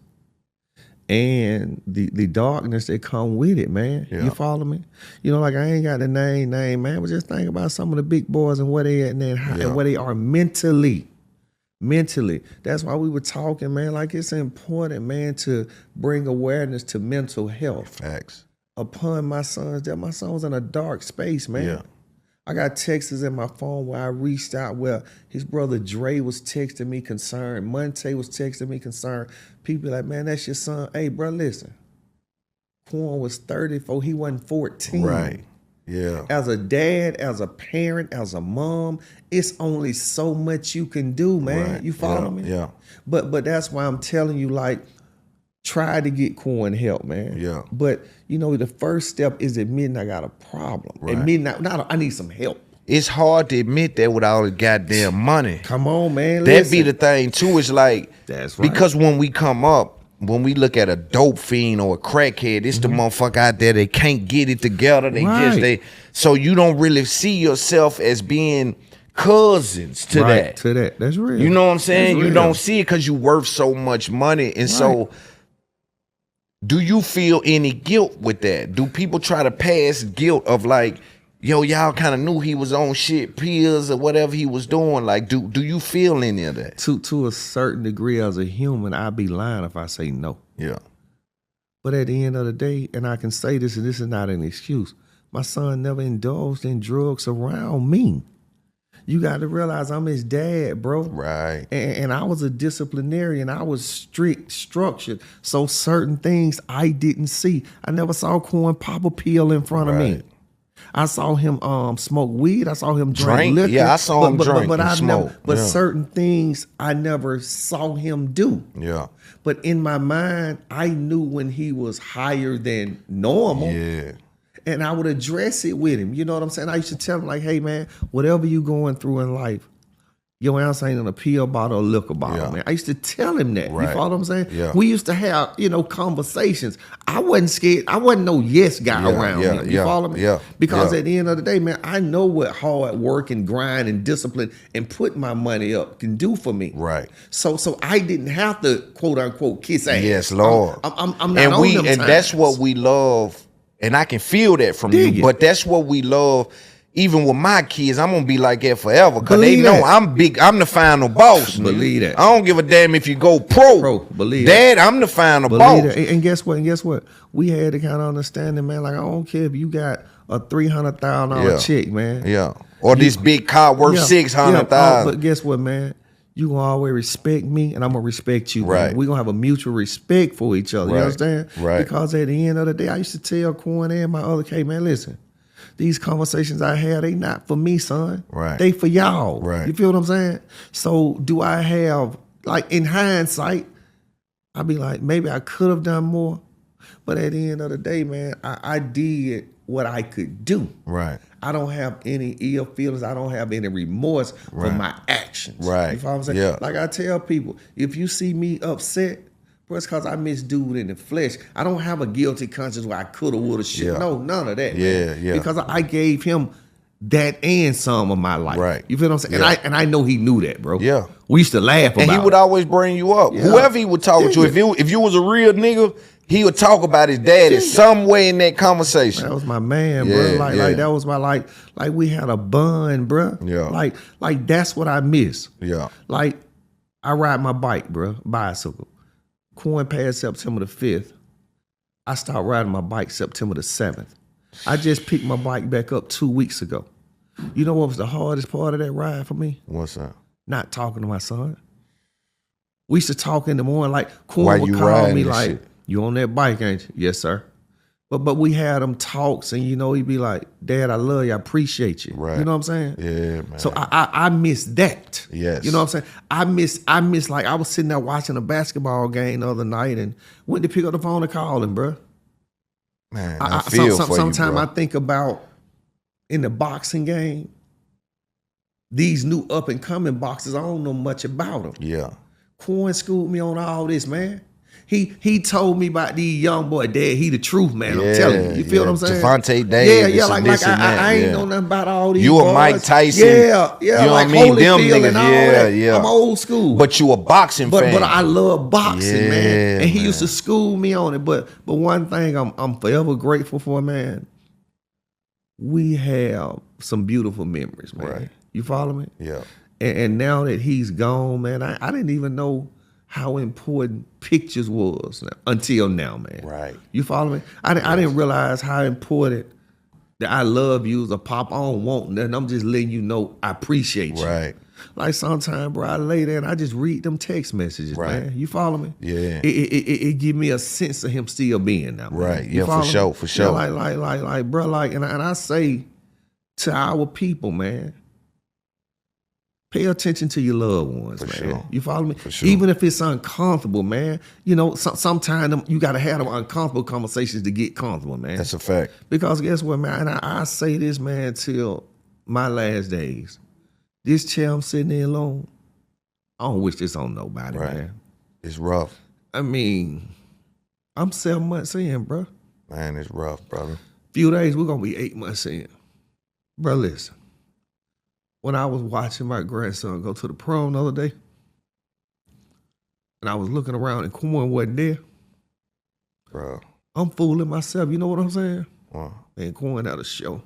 S2: and the darkness that come with it, man. You follow me? You know, like I ain't got the name, man, but just think about some of the big boys and where they at and where they are mentally. That's why we were talking, man, like it's important, man, to bring awareness to mental health.
S1: Facts.
S2: Upon my son's death, my son was in a dark space, man.
S1: Yeah.
S2: I got texts in my phone where I reached out where his brother Dre was texting me concerned. Monte was texting me concerned. People like, man, that's your son. Hey, bro, listen. Quan was 34. He wasn't 14.
S1: Right. Yeah.
S2: As a dad, as a parent, as a mom, it's only so much you can do, man.
S1: Right.
S2: You follow me?
S1: Yeah.
S2: But that's why I'm telling you, like, try to get Quan help, man.
S1: Yeah.
S2: But, you know, the first step is admitting I got a problem.
S1: Right.
S2: Admitting I need some help.
S1: It's hard to admit that with all the goddamn money.
S2: Come on, man.
S1: That be the thing, too. It's like,
S2: that's right.
S1: Because when we come up, when we look at a dope fiend or a crackhead, it's the motherfucker out there, they can't get it together. So you don't really see yourself as being cousins to that.
S2: To that. That's real.
S1: You know what I'm saying? You don't see it because you worth so much money. And so do you feel any guilt with that? Do people try to pass guilt of like, yo, y'all kind of knew he was on shit, pills or whatever he was doing? Like, do you feel any of that?
S2: To a certain degree, as a human, I'd be lying if I say no.
S1: Yeah.
S2: But at the end of the day, and I can say this, and this is not an excuse, my son never indulged in drugs around me. You got to realize I'm his dad, bro.
S1: Right.
S2: And I was a disciplinarian. I was strict, structured. So certain things I didn't see. I never saw Quan pop a pill in front of me. I saw him smoke weed. I saw him drink liquor.
S1: Yeah, I saw him drink and smoke.
S2: Certain things I never saw him do.
S1: Yeah.
S2: But in my mind, I knew when he was higher than normal.
S1: Yeah.
S2: And I would address it with him. You know what I'm saying? I used to tell him like, hey man, whatever you going through in life, your ounce ain't in a pill bottle or liquor bottle, man. I used to tell him that.
S1: Right.
S2: You follow what I'm saying?
S1: Yeah.
S2: We used to have, conversations. I wasn't scared. I wasn't no yes guy around him. You follow me?
S1: Yeah.
S2: Because at the end of the day, man, I know what hard work and grind and discipline and putting my money up can do for me.
S1: Right.
S2: So I didn't have to quote unquote kiss ass.
S1: Yes, Lord.
S2: I'm not
S1: and
S2: on them
S1: and
S2: times.
S1: that's what we love, and I can feel that from you. But that's what we love. Even with my kids, I'm gonna be like that forever because they know I'm big. I'm the final boss.
S2: Believe that.
S1: I don't give a damn if you go pro.
S2: Believe
S1: Dad, I'm the final boss.
S2: And guess what? We had the kind of understanding, man. Like I don't care if you got a $300,000 check, man.
S1: Yeah. Or this big car worth $600,000.
S2: But guess what, man? You gonna always respect me, and I'm gonna respect you.
S1: Right.
S2: We're gonna have a mutual respect for each other. You understand?
S1: Right.
S2: Because at the end of the day, I used to tell Quan and my other K, man, listen. These conversations I had, they not for me, son.
S1: Right.
S2: They for y'all.
S1: Right.
S2: You feel what I'm saying? So do I have, like in hindsight, I'd be like, maybe I could have done more. But at the end of the day, man, I did what I could do.
S1: Right.
S2: I don't have any ill feelings. I don't have any remorse for my actions.
S1: Right.
S2: You follow what I'm saying?
S1: Yeah.
S2: Like I tell people, if you see me upset, it's because I miss dude in the flesh. I don't have a guilty conscience where I coulda, woulda, should.
S1: Yeah.
S2: No, none of that.
S1: Yeah,
S2: man.
S1: yeah.
S2: Because I gave him that and some of my life.
S1: Right.
S2: You feel what I'm saying?
S1: Yeah.
S2: And I know he knew that, bro.
S1: Yeah.
S2: We used to laugh about
S1: And he would always bring you up.
S2: Yeah.
S1: Whoever he would talk to, if you was a real nigga, he would talk about his dad in some way in that conversation.
S2: That was my man, bro.
S1: Yeah,
S2: Like that was my like we had a bond, bro.
S1: Yeah.
S2: Like that's what I miss.
S1: Yeah.
S2: Like I ride my bike, bro, bicycle. Quan passed September the 5th. I started riding my bike September the 7th. I just picked my bike back up 2 weeks ago. You know what was the hardest part of that ride for me?
S1: What's that?
S2: Not talking to my son. We used to talk in the morning, like
S1: Why
S2: Quan would
S1: you
S2: call
S1: riding
S2: me
S1: this
S2: like,
S1: shit?
S2: "You on that bike, ain't you?" "Yes, sir." But we had them talks, and he'd be like, "Dad, I love you, I appreciate you."
S1: Right.
S2: You know what I'm saying?
S1: Yeah, man.
S2: So I miss that.
S1: Yes.
S2: You know what I'm saying? I miss like I was sitting there watching a basketball game the other night and went to pick up the phone and call him, bro.
S1: Man, I feel for you,
S2: sometimes
S1: bro.
S2: I think about in the boxing game, these new up and coming boxers, I don't know much about them.
S1: Yeah.
S2: Quan schooled me on all this, man. He told me about these young boy, Dad, he the truth, man. I'm telling you. You feel what I'm saying?
S1: Devontae Davis.
S2: Yeah, like
S1: this and that,
S2: I ain't know nothing about all these
S1: You
S2: boys.
S1: a Mike Tyson.
S2: Yeah,
S1: You know
S2: like
S1: what I mean? Them
S2: Holyfield
S1: niggas,
S2: and all that.
S1: yeah.
S2: I'm old school.
S1: But you a boxing fan.
S2: But I love boxing, man. And he
S1: man.
S2: used to school me on it. But one thing I'm forever grateful for, man, we have some beautiful memories, man.
S1: Right.
S2: You follow me?
S1: Yeah.
S2: And now that he's gone, man, I didn't even know how important pictures was until now, man.
S1: Right.
S2: You follow me? I didn't realize how important that I love you as a pop. I don't want nothing. I'm just letting you know I appreciate you.
S1: Right.
S2: Like sometimes, bro, I lay there and I just read them text messages,
S1: Right.
S2: man. You follow me?
S1: Yeah.
S2: It give me a sense of him still being there, man.
S1: Right.
S2: You
S1: Yeah,
S2: follow
S1: for
S2: me?
S1: sure, for sure.
S2: Yeah, like, bro, like, and I say to our people, man, pay attention to your loved ones,
S1: For
S2: man.
S1: sure.
S2: You follow me?
S1: For sure.
S2: Even if it's uncomfortable, man. Sometimes you got to have them uncomfortable conversations to get comfortable, man.
S1: That's a fact.
S2: Because guess what, man? And I say this, man, till my last days. This chair I'm sitting in alone, I don't wish this on nobody,
S1: Right.
S2: man.
S1: It's rough.
S2: I mean, I'm 7 months in, bro.
S1: Man, it's rough, brother.
S2: Few days, we're going to be 8 months in. Bro, listen. When I was watching my grandson go to the prom the other day, and I was looking around and Quan wasn't there,
S1: Bro.
S2: I'm fooling myself. You know what I'm saying?
S1: Wow.
S2: And Quan out a show.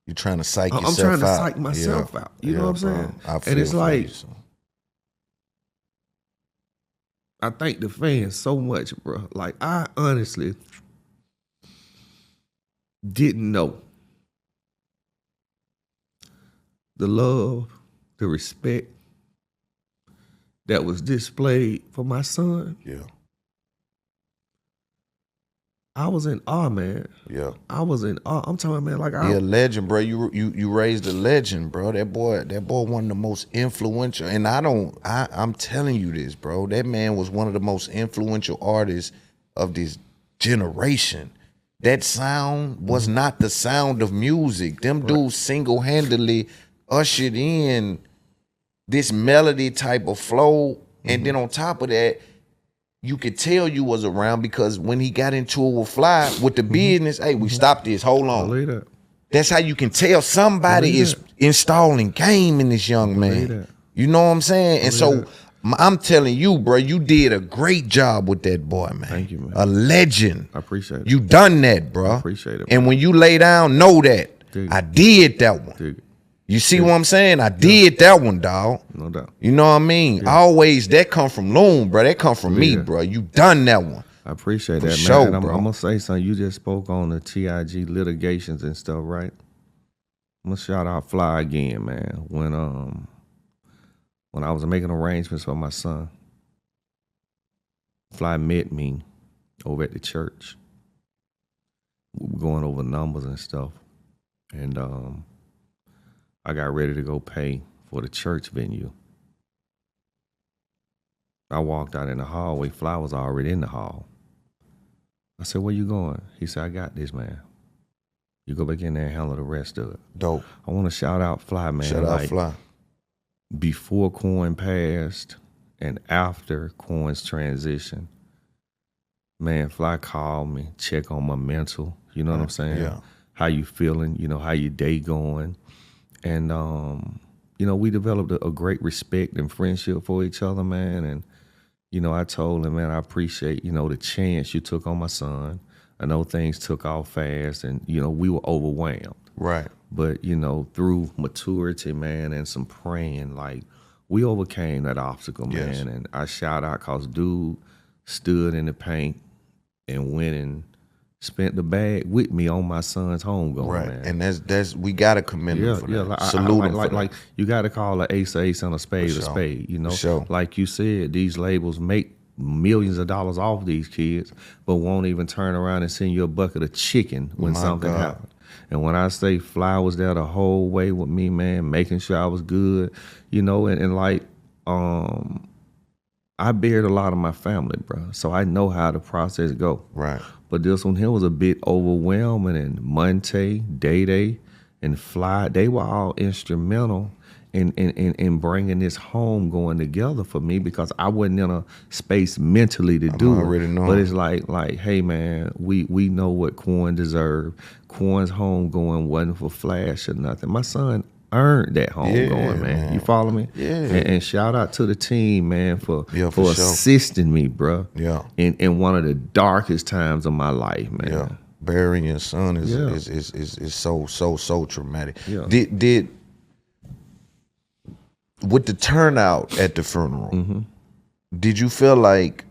S1: You trying to psych
S2: I'm
S1: yourself out.
S2: trying to psych myself out. You know what I'm saying?
S1: I feel
S2: And it's
S1: for
S2: like,
S1: you, son.
S2: I thank the fans so much, bro. Like, I honestly didn't know the love, the respect that was displayed for my son.
S1: Yeah.
S2: I was in awe, man.
S1: Yeah.
S2: I was in awe. I'm talking, man, like
S1: Yeah, legend, bro. You raised a legend, bro. That boy one of the most influential. And I'm telling you this, bro. That man was one of the most influential artists of this generation. That sound was not the sound of music. Them dudes single-handedly ushered in this melody type of flow, and then on top of that, you could tell you was around because when he got into it with Fly with the business, hey, we stopped this. Hold on.
S2: Believe that.
S1: That's how you can tell somebody is installing game in this young man. You know what I'm saying? And so I'm telling you, bro, you did a great job with that boy, man.
S2: Thank you, man.
S1: A legend.
S2: I appreciate it.
S1: You done that, bro.
S2: I appreciate it.
S1: And when you lay down, know that I did that one.
S2: Dig it.
S1: You see what I'm saying? I did that one, dog.
S2: No doubt.
S1: You know what I mean? Always that come from Loon, bro. That come from me, bro. You done that one.
S2: I appreciate that, man.
S1: Sure,
S2: And I'm
S1: bro.
S2: gonna say something. You just spoke on the TIG litigations and stuff, right? I'm gonna shout out Fly again, man. When I was making arrangements for my son, Fly met me over at the church. We were going over numbers and stuff. And I got ready to go pay for the church venue. I walked out in the hallway. Fly was already in the hall. I said, where you going? He said, I got this, man. You go back in there and handle the rest of it.
S1: Dope.
S2: I want to shout out Fly, man.
S1: Shout out Fly.
S2: Before Quan passed and after Quan's transition, man, Fly called me, check on my mental. You know what I'm saying?
S1: Yeah.
S2: How you feeling? You know, how your day going? And, you know, we developed a great respect and friendship for each other, man. And, you know, I told him, man, I appreciate, you know, the chance you took on my son. I know things took off fast and, you know, we were overwhelmed.
S1: Right.
S2: But, you know, through maturity, man, and some praying, like, we overcame that obstacle, man.
S1: Yes.
S2: And I shout out because dude stood in the paint and went and spent the bag with me on my son's homegoing,
S1: Right.
S2: man.
S1: And that's we gotta commend him for that.
S2: Like,
S1: Salute him for that.
S2: like you gotta call an ace and a spade
S1: For
S2: a
S1: sure.
S2: spade, you know?
S1: For sure.
S2: Like you said, these labels make millions of dollars off these kids, but won't even turn around and send you a bucket of chicken when
S1: My
S2: something
S1: God.
S2: happens. And when I say Fly was there the whole way with me, man, making sure I was good, you know, and like, I buried a lot of my family, bro. So I know how the process go.
S1: Right.
S2: But this one here was a bit overwhelming, and Monte, Day, and Fly, they were all instrumental in bringing this home going together for me because I wasn't in a space mentally to do it.
S1: already knowing.
S2: But it's like, hey man, we know what Quan deserved. Quan's home going wasn't for flash or nothing. My son earned that home going, man. You follow me?
S1: Yeah.
S2: And shout out to the team, man, for
S1: sure.
S2: assisting me, bro.
S1: Yeah.
S2: In one of the darkest times of my life, man.
S1: Yeah. Burying your son is so traumatic.
S2: Yeah.
S1: Did with the turnout at the funeral, did you feel like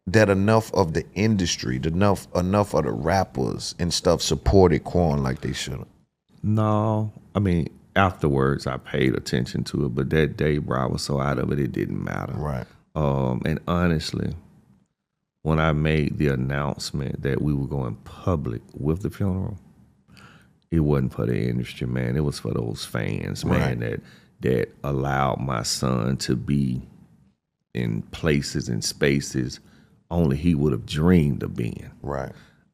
S1: that enough of the industry, enough of the rappers and stuff supported Quan like they should have?
S2: No, I mean, afterwards I paid attention to it, but that day, bro, I was so out of it, it didn't matter.
S1: Right.
S2: And honestly, when I made the announcement that we were going public with the funeral, it wasn't for the industry, man. It was for those fans, man, that allowed my son to be in places and spaces only he would have dreamed of being.
S1: Right.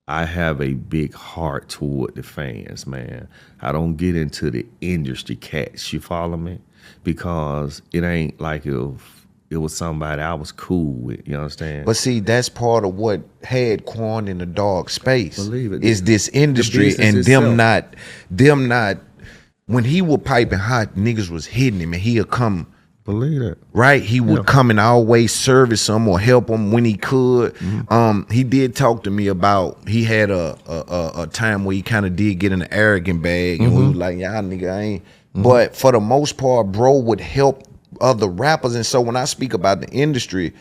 S2: I have a big heart toward the fans, man. I don't get into the industry cats, you follow me? Because it ain't like if it was somebody I was cool with, you understand?
S1: But see, that's part of what had Quan in the dark space.
S2: Believe it.
S1: Is this industry
S2: business
S1: and
S2: itself.
S1: them not when he was piping hot, niggas was hitting him and he'll come.
S2: Believe that.
S1: Right? He would come and always service him or help him when he could. He did talk to me about he had a time where he kind of did get in an arrogant bag and we was like, y'all nigga, I ain't. But for the most part, bro would help other rappers. And so when I speak about the industry,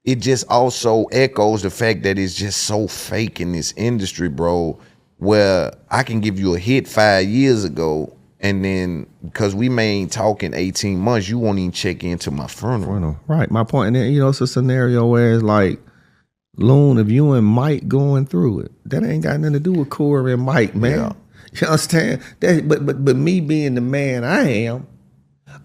S1: it just also echoes the fact that it's just so fake in this industry, bro, where I can give you a hit 5 years ago and then because we ain't talking 18 months, you won't even check into my funeral.
S2: Right. My point, and then, you know, it's a scenario where it's like, Loon, if you and Mike going through it, that ain't got nothing to do with Corey and Mike, man.
S1: Yeah.
S2: You understand? That, but me being the man I am,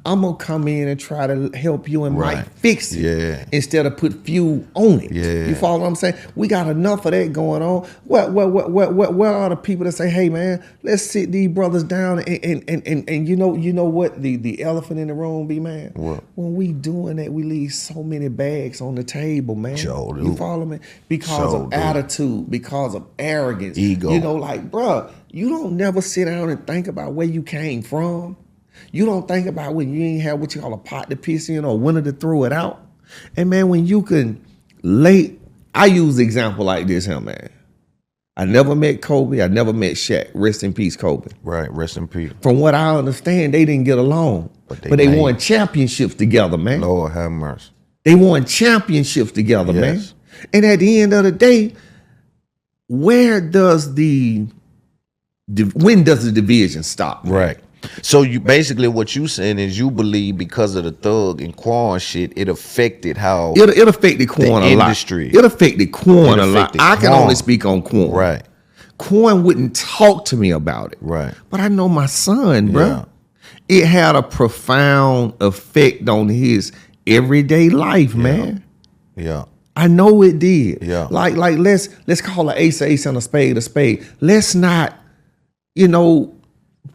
S2: I'm gonna come in and try to help you and might fix it.
S1: Yeah.
S2: Instead of put fuel on it.
S1: Yeah.
S2: You follow what I'm saying? We got enough of that going on. Where are the people that say, hey man, let's sit these brothers down and you know what the elephant in the room be, man?
S1: What?
S2: When we doing that, we leave so many bags on the table, man.
S1: Sure do.
S2: You follow me? Because of attitude, because of arrogance.
S1: Ego.
S2: You know, like, bruh, you don't never sit down and think about where you came from. You don't think about when you ain't have what you call a pot to piss in or winner to throw it out. And man, when you can I use the example like this here, man. I never met Kobe. I never met Shaq. Rest in peace, Kobe.
S1: Right, rest in peace.
S2: From what I understand, they didn't get along. But they won championships together, man.
S1: Lord have mercy.
S2: They won championships together, man. And at the end of the day, when does the division stop? Man?
S1: Right. So you basically what you saying is you believe because of the Thug and Quan shit, it affected how
S2: it affected Quan a lot. It affected Quan a lot. I can only speak on Quan.
S1: Right.
S2: Quan wouldn't talk to me about it.
S1: Right.
S2: But I know my son, bro.
S1: Yeah.
S2: It had a profound effect on his everyday life, man.
S1: Yeah.
S2: I know it did.
S1: Yeah.
S2: Like let's call an ace and a spade a spade. Let's not,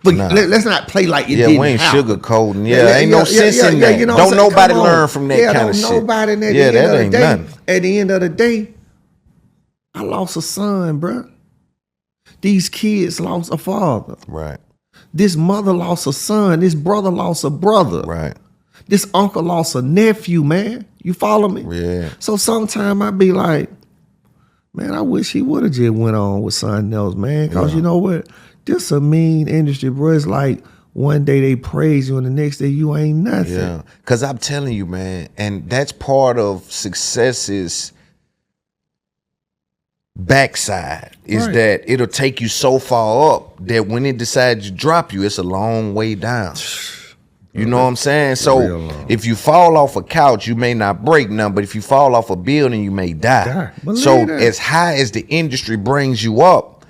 S2: let's not play like it didn't
S1: we ain't
S2: happen.
S1: sugarcoating. Ain't no sense in that. Don't nobody learn from that kind of shit.
S2: Nobody in that
S1: ain't nothing.
S2: At the end of the day, I lost a son, bro. These kids lost a father.
S1: Right.
S2: This mother lost a son. This brother lost a brother.
S1: Right.
S2: This uncle lost a nephew, man. You follow me?
S1: Yeah.
S2: So sometime I be like, man, I wish he would have just went on with something else, man. Because you know what? This a mean industry, bro. It's like one day they praise you and the next day you ain't nothing.
S1: Yeah. Because I'm telling you, man, and that's part of success's backside is that it'll take you so far up that when it decides to drop you, it's a long way down. You know what I'm saying? So if you fall off a couch, you may not break none, but if you fall off a building, you may die. So as high as the industry brings you up,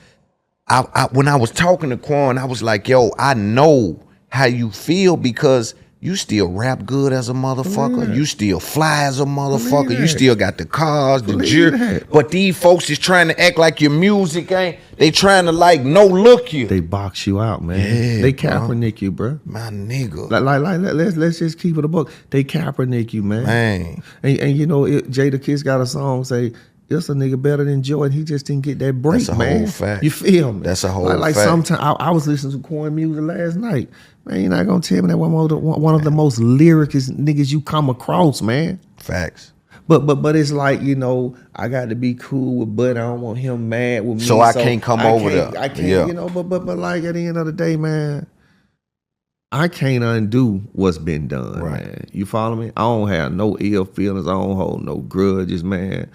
S1: when I was talking to Quan, I was like, yo, I know how you feel because you still rap good as a motherfucker. You still fly as a motherfucker. You still got the cars, the jewelry. But these folks is trying to act like your music ain't. They trying to like no-look you.
S2: They box you out, man.
S1: Yeah,
S2: they Kaepernick you, bro.
S1: My nigga.
S2: Let's just keep it a book. They Kaepernick you, man. And you know, Jada Kiss got a song say, it's a nigga better than Jordan. He just didn't get that break,
S1: That's a
S2: man.
S1: whole fact.
S2: You feel me?
S1: That's a whole
S2: like
S1: fact.
S2: sometimes I was listening to Quan music last night. Man, you're not gonna tell me that one of the most lyricist niggas you come across, man.
S1: Facts.
S2: But it's like, you know, I got to be cool with Bud. I don't want him mad with me.
S1: So I can't come over there.
S2: I can't, you know, but like at the end of the day, man, I can't undo what's been done, man. You follow me? I don't have no ill feelings. I don't hold no grudges, man.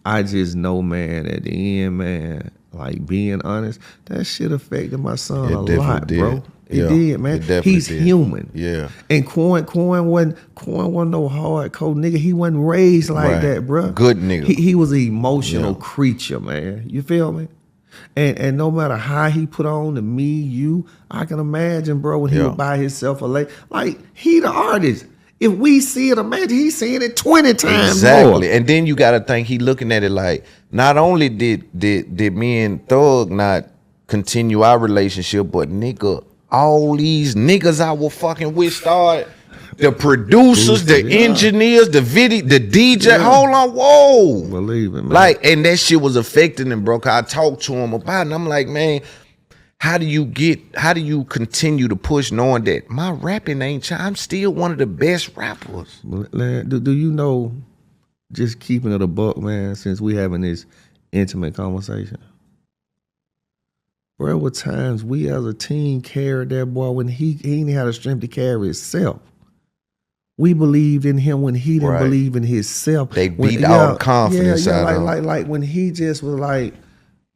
S2: I just know, man, at the end, man, like being honest, that shit affected my son a lot, bro. It did, man. He's human.
S1: Yeah.
S2: And Quan wasn't no hardcore nigga. He wasn't raised like that, bro.
S1: Good nigga.
S2: He was an emotional creature, man. You feel me? And no matter how he put on to me, you, I can imagine, bro, when he was by himself like he the artist. If we see it, imagine he's seeing it 20 times more.
S1: And then you gotta think he looking at it like, not only did me and Thug not continue our relationship, but nigga, all these niggas I will fucking with started. The producers, the engineers, the video, the DJ. Hold on, whoa.
S2: Believe it, man.
S1: Like, and that shit was affecting him, bro. I talked to him about it, and I'm like, man, how do you continue to push knowing that my rapping ain't I'm still one of the best rappers?
S2: Do you know, just keeping it a buck, man, since we having this intimate conversation, bro, with times we as a team carried that boy when he ain't had the strength to carry himself. We believed in him when he didn't believe in himself.
S1: They beat all the confidence out of him.
S2: Like when he just was like,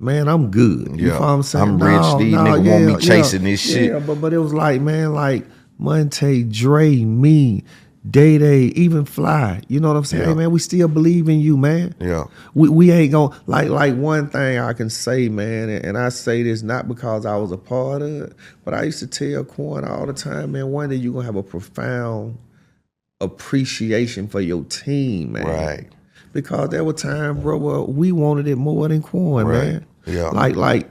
S2: man, I'm good. You know what I'm saying?
S1: I'm rich. These niggas want me chasing this shit.
S2: Yeah, but it was like, man, like Monte, Dre, me, Day, even Fly. You know what I'm saying?
S1: Yeah.
S2: Hey, man, we still believe in you, man.
S1: Yeah.
S2: We ain't gonna, like one thing I can say, man, and I say this not because I was a part of it, but I used to tell Quan all the time, man, one day you're gonna have a profound appreciation for your team, man.
S1: Right.
S2: Because there were times, bro, where we wanted it more than Quan, man.
S1: Yeah.
S2: Like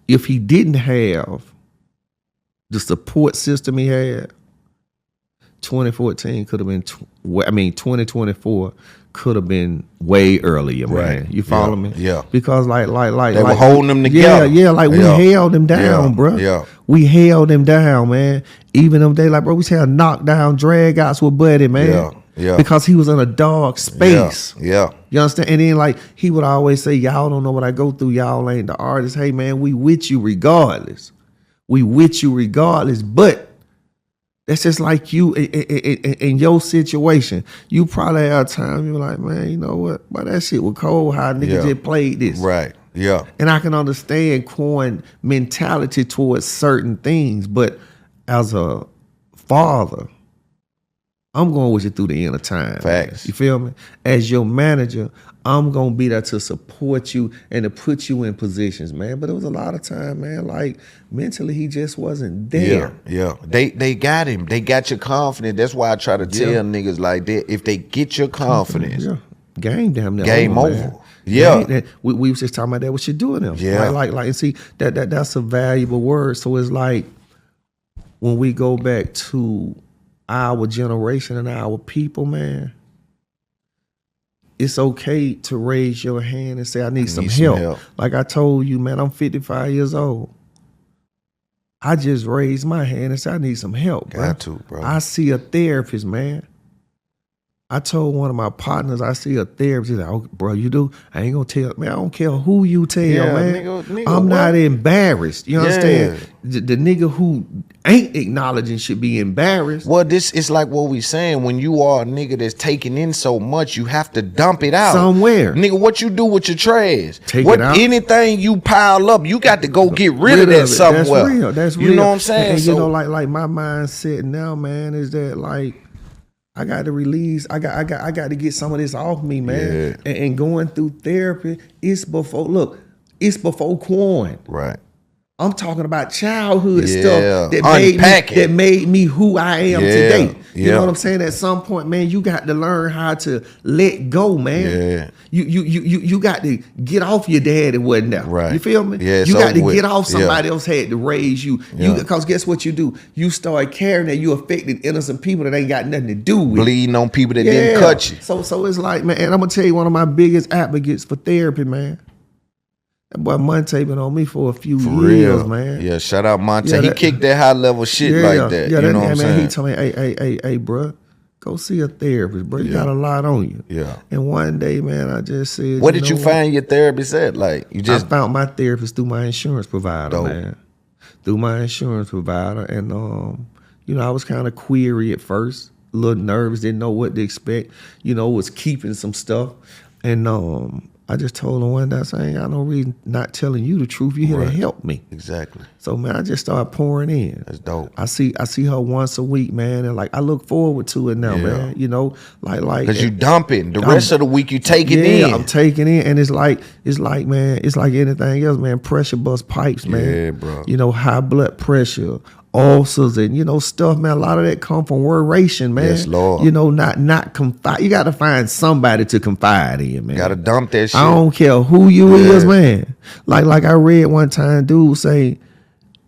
S2: if he didn't have the support system he had, 2014 could have been, 2024 could have been way earlier, man.
S1: Right.
S2: You follow me?
S1: Yeah.
S2: Because like
S1: they were holding them together.
S2: Yeah, like we held them down, bro.
S1: Yeah.
S2: We held them down, man. Even them days, like, bro, we had knockdown dragouts with Buddy, man.
S1: Yeah.
S2: Because he was in a dark space.
S1: Yeah.
S2: You understand? And then like he would always say, y'all don't know what I go through. Y'all ain't the artists. Hey man, we with you regardless. We with you regardless. But that's just like you in your situation. You probably have a time you're like, man, you know what? But that shit was cold how niggas just played this.
S1: Right. Yeah.
S2: And I can understand Quan mentality towards certain things, but as a father, I'm going with you through the end of time.
S1: Facts.
S2: You feel me? As your manager, I'm going to be there to support you and to put you in positions, man. But it was a lot of time, man, like mentally he just wasn't there.
S1: Yeah. They got him. They got your confidence. That's why I try to tell niggas like that. If they get your confidence,
S2: game damn near
S1: game over.
S2: Man.
S1: Yeah.
S2: We was just talking about that. What you doing them?
S1: Yeah.
S2: Like, and see, that's a valuable word. So it's like when we go back to our generation and our people, man, it's okay to raise your hand and say, I need some help. Like I told you, man, I'm 55 years old. I just raised my hand and said, I need some help, bro.
S1: Got to, bro.
S2: I see a therapist, man. I told one of my partners, I see a therapist. He's like, oh, bro, you do? I ain't gonna tell, man, I don't care who you tell, man.
S1: Nigga,
S2: I'm not embarrassed. You understand? The nigga who ain't acknowledging should be embarrassed.
S1: Well, this is like what we saying. When you are a nigga that's taking in so much, you have to dump it out.
S2: Somewhere.
S1: Nigga, what you do with your trash?
S2: Take it out.
S1: Anything you pile up, you got to go get rid of that somewhere.
S2: That's real.
S1: You know what I'm saying?
S2: And you know, like my mindset now, man, is that like, I got to release. I got to get some of this off me, man.
S1: Yeah.
S2: And going through therapy, it's before Quan.
S1: Right.
S2: I'm talking about childhood stuff
S1: Unpack
S2: that made me who I am today. You know
S1: Yeah.
S2: what I'm saying? At some point, man, you got to learn how to let go, man.
S1: Yeah.
S2: You got to get off your dad and wasn't there.
S1: Right.
S2: You feel me?
S1: Yeah,
S2: you got to get off
S1: Yeah.
S2: somebody else had to raise you. Because guess what you do? You start caring that you affected innocent people that ain't got nothing to do with it.
S1: Bleeding on people that didn't cut you.
S2: So it's like, man, and I'm gonna tell you one of my biggest advocates for therapy, man. That boy Monte been on me for a few years, man.
S1: Yeah, shout out Monte.
S2: Yeah,
S1: he kicked that high level shit like that.
S2: Yeah,
S1: you know what I'm saying?
S2: He told me, hey, bro, go see a therapist, bro. You got a lot on you.
S1: Yeah.
S2: And one day, man, I just said,
S1: What did you find your therapist at? Like, you just
S2: I found my therapist through my insurance provider,
S1: Dope.
S2: man. Through my insurance provider. And you know, I was kind of query at first, a little nervous, didn't know what to expect, you know, was keeping some stuff. And I just told him one day, I said, I ain't got no reason not telling you the truth. You here to help me.
S1: Exactly.
S2: So man, I just started pouring in.
S1: That's dope.
S2: I see her once a week, man, and like I look forward to it now, man. You know, like
S1: because you dumping the rest of the week, you take it in.
S2: I'm taking in, and it's like man, it's like anything else, man. Pressure bust pipes, man.
S1: Yeah, bro.
S2: You know, high blood pressure, ulcers, and you know stuff, man. A lot of that come from worration, man.
S1: Yes, Lord.
S2: You know, not confide. You got to find somebody to confide in, man.
S1: Got to dump that shit.
S2: I don't care who you is, man. Like I read one time, dude say,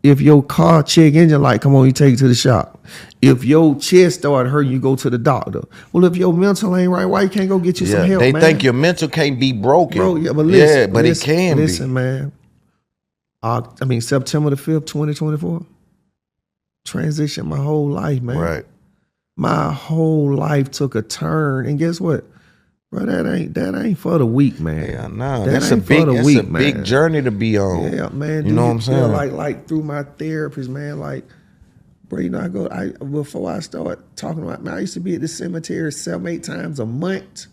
S2: if your car check engine light, come on, you take it to the shop. If your chest start hurting, you go to the doctor. Well, if your mental ain't right, why you can't go get you some help,
S1: they
S2: man?
S1: think your mental can't be broken.
S2: Bro, yeah, but listen,
S1: it can be.
S2: Listen, man. September the 5th, 2024. Transitioned my whole life, man.
S1: Right.
S2: My whole life took a turn, and guess what? Bro, that ain't for the weak, man.
S1: Yeah, nah,
S2: That
S1: that's
S2: ain't for the weak, man.
S1: big journey to be on.
S2: Yeah, man.
S1: You know what I'm saying?
S2: Like through my therapist, man, like, bro, you know, before I start talking about, man, I used to be at the cemetery 7-8 times a month.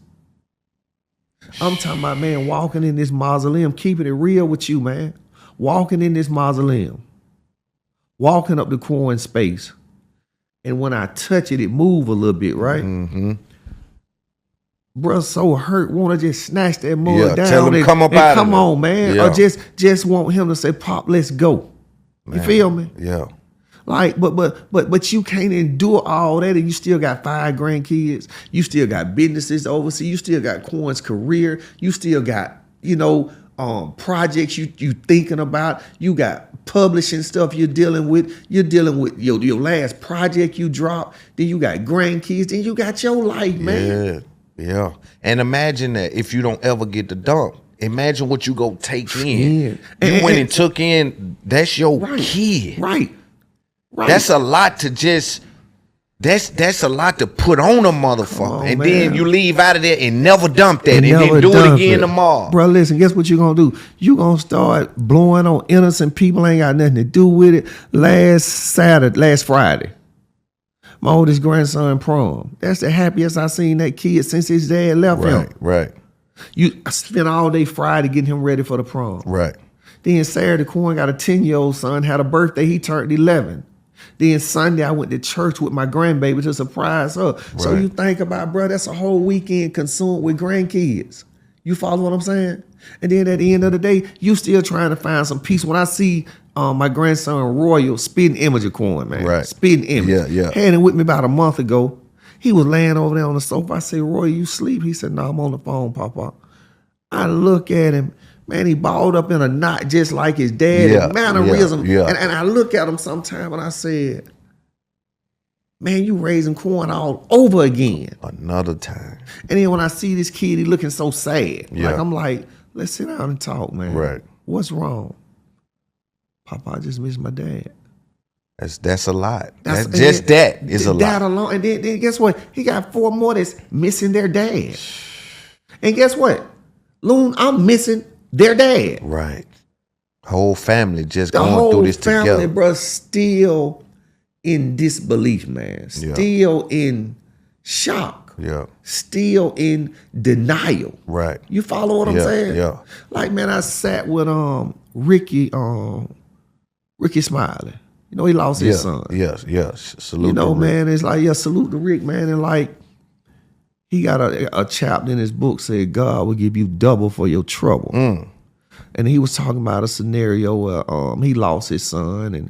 S2: I'm talking about, man, walking in this mausoleum, keeping it real with you, man. Walking in this mausoleum. Walking up the Quan space. and when I touch it, it move a little bit, right?
S1: Mm-hmm.
S2: Bruh, so hurt, want to just snatch that mud down.
S1: Tell him
S2: and,
S1: come up
S2: and
S1: out
S2: come
S1: of there.
S2: on, man.
S1: Yeah.
S2: Or just want him to say, Pop, let's go. You feel me?
S1: Yeah.
S2: Like, but you can't endure all that, and you still got 5 grandkids. You still got businesses to oversee. You still got Quan's career. You still got, projects you thinking about. You got publishing stuff you're dealing with. You're dealing with your last project you dropped. Then you got grandkids. Then you got your life, man.
S1: Yeah. And imagine that if you don't ever get the dump. Imagine what you go take in.
S2: Yeah.
S1: You went and took in, that's your kid.
S2: Right.
S1: That's a lot to just, that's a lot to put on a motherfucker. And
S2: man.
S1: then you leave out of there and never dump that and then do it again tomorrow.
S2: Bro, listen, guess what you're going to do? You're going to start blowing on innocent people, ain't got nothing to do with it. Last Friday, my oldest grandson prom. That's the happiest I seen that kid since his dad left him.
S1: Right.
S2: I spent all day Friday getting him ready for the prom.
S1: Right.
S2: Then Saturday, Quan got a 10-year-old son, had a birthday, he turned 11. Then Sunday, I went to church with my grandbaby to surprise her. Right. So you think about, bro, that's a whole weekend consumed with grandkids. You follow what I'm saying? And then at the end of the day, you still trying to find some peace. When I see my grandson Royal spitting image of Quan, man.
S1: Right.
S2: Spitting image.
S1: Yeah.
S2: Had him with me about a month ago. He was laying over there on the sofa. I said, Roy, you sleep? He said, no, I'm on the phone, Papa. I look at him. Man, he balled up in a knot just like his dad.
S1: Yeah,
S2: mannerism.
S1: yeah.
S2: And I look at him sometime and I said, man, you raising Quan all over again.
S1: Another time.
S2: And then when I see this kid, he looking so sad.
S1: Yeah.
S2: Like, I'm like, let's sit down and talk, man.
S1: Right.
S2: What's wrong? Papa, I just miss my dad.
S1: That's a lot. That is a lot.
S2: That alone. And then guess what? He got 4 more that's missing their dad. And guess what? Loon, I'm missing their dad.
S1: Right. Whole family just
S2: the
S1: going through this
S2: family,
S1: together.
S2: Bro, still in disbelief, man. Still in shock.
S1: Yeah.
S2: Still in denial.
S1: Right.
S2: You follow what I'm saying?
S1: Yeah.
S2: Like, man, I sat with Ricky Smiley. You know, he lost his son.
S1: Yes. Salute.
S2: You know, man, it's like, salute to Rick, man. And like, he got a chapter in his book said, God will give you double for your trouble. And he was talking about a scenario where he lost his son and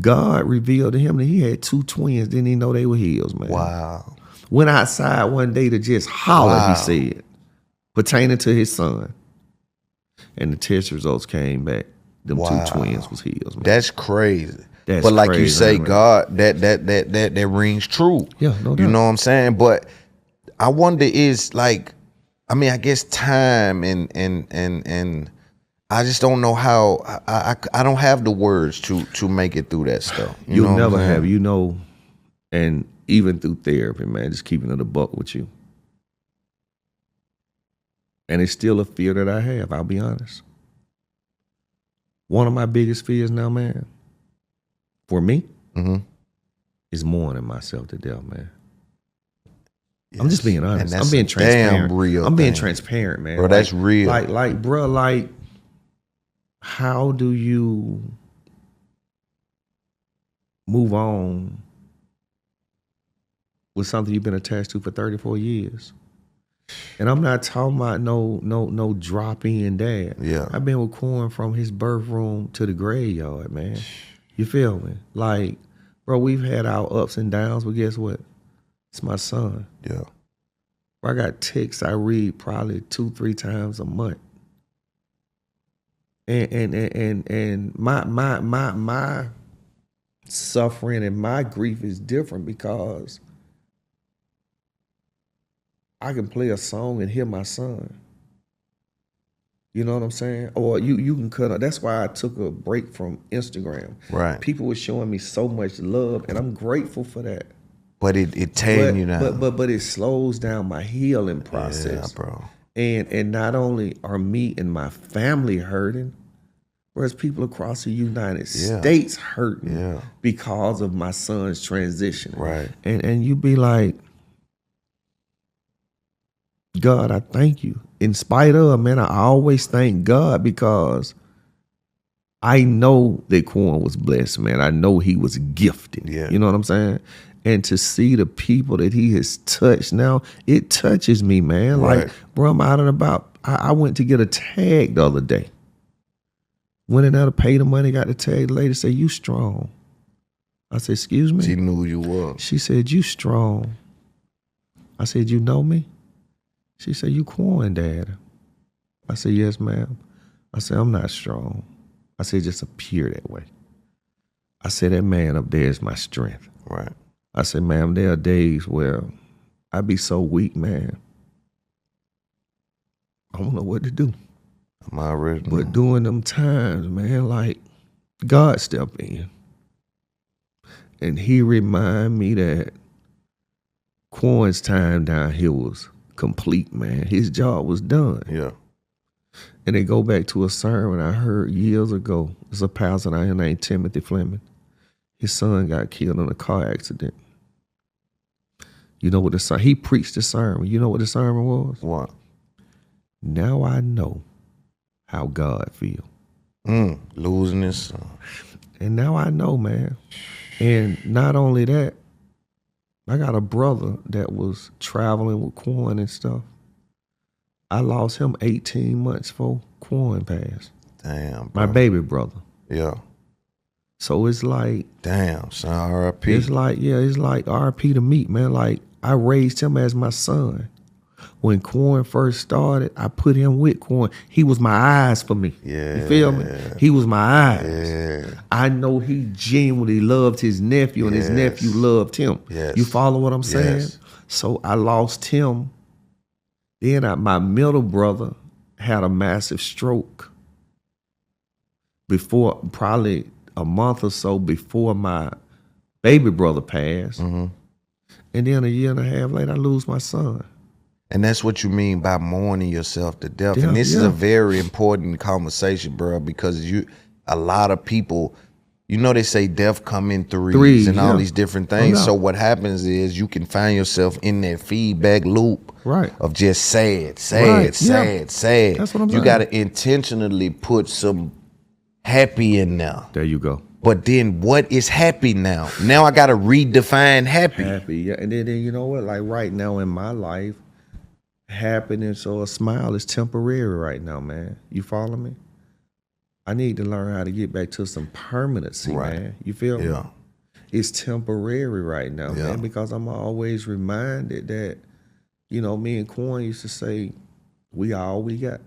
S2: God revealed to him that he had 2 twins. Didn't even know they were his, man.
S1: Wow.
S2: Went outside one day to just holler, he said, pertaining to his son. And the test results came back. Them 2 twins was his, man.
S1: That's crazy.
S2: That's
S1: but like
S2: crazy,
S1: you say,
S2: man.
S1: God, that rings true.
S2: Yeah, no doubt.
S1: You know what I'm saying? But I wonder is like, I mean, I guess time and I just don't know how I don't have the words to make it through that stuff.
S2: You'll never have, and even through therapy, man, just keeping it a buck with you. And it's still a fear that I have, I'll be honest. One of my biggest fears now, man, for me, is mourning myself to death, man. Yes. I'm just being honest. I'm being transparent.
S1: Damn real
S2: I'm being
S1: thing.
S2: transparent, man.
S1: Bro, that's real.
S2: Like, how do you move on with something you've been attached to for 34 years? And I'm not talking about no drop in dad.
S1: Yeah.
S2: I've been with Quan from his birth room to the graveyard, man. You feel me? Like, bro, we've had our ups and downs, but guess what? It's my son.
S1: Yeah.
S2: I got texts I read probably 2-3 times a month. And my suffering and my grief is different because I can play a song and hear my son. You know what I'm saying? Or you can cut. That's why I took a break from Instagram.
S1: Right.
S2: People were showing me so much love, and I'm grateful for that.
S1: But it tearing you down.
S2: But it slows down my healing process.
S1: Yeah, bro.
S2: And not only are me and my family hurting, whereas people across the United States hurting because of my son's transition.
S1: Right.
S2: And you be like, God, I thank you. In spite of, man, I always thank God because I know that Quan was blessed, man. I know he was gifted.
S1: Yeah.
S2: You know what I'm saying? And to see the people that he has touched now, it touches me, man.
S1: Right.
S2: Like, bro, I'm out and about. I went to get a tag the other day. Went in there to pay the money, got the tag. The lady said, "You strong." I said, "Excuse me?"
S1: She knew who you were.
S2: She said, "You strong." I said, "You know me?" She said, "You Quan, Dad." I said, "Yes, ma'am." I said, "I'm not strong." I said, "Just appear that way." I said, "That man up there is my strength."
S1: Right.
S2: I said, "Ma'am, there are days where I be so weak, man. I don't know what to do."
S1: I'm already.
S2: But during them times, man, like, God stepped in. And he remind me that Quan's time down here was complete, man. His job was done.
S1: Yeah.
S2: And they go back to a sermon I heard years ago. There's a pastor out here named Timothy Fleming. His son got killed in a car accident. You know what the sermon, he preached the sermon. You know what the sermon was?
S1: What?
S2: Now I know how God feel.
S1: Losing his son.
S2: And now I know, man. And not only that, I got a brother that was traveling with Quan and stuff. I lost him 18 months before Quan passed.
S1: Damn, bro.
S2: My baby brother.
S1: Yeah.
S2: So it's like,
S1: damn, son, R.I.P.
S2: It's like, yeah, it's like R.I.P. to me, man. Like, I raised him as my son. When Quan first started, I put him with Quan. He was my eyes for me.
S1: Yeah.
S2: You feel me? He was my eyes.
S1: Yeah.
S2: I know he genuinely loved his nephew and his nephew loved him.
S1: Yes.
S2: You follow what I'm saying?
S1: Yes.
S2: So I lost him. Then my middle brother had a massive stroke before, probably a month or so before my baby brother passed.
S1: Mm-hmm.
S2: And then a year and a half later, I lose my son.
S1: And that's what you mean by mourning yourself to death.
S2: Yeah,
S1: and this is a very important conversation, bro, because a lot of people, you know, they say death come in threes and all these different things. So what happens is you can find yourself in that feedback loop of just sad. That's what I'm saying. You got to intentionally put some happy in there.
S2: There you go.
S1: But then what is happy now? Now I got to redefine happy.
S2: Happy, yeah. And then you know what? Like right now in my life, happiness or a smile is temporary right now, man. You follow me? I need to learn how to get back to some permanency, man. You feel me?
S1: Yeah.
S2: It's temporary right now, man, because I'm always reminded that, you know, me and Quan used to say, we all we got.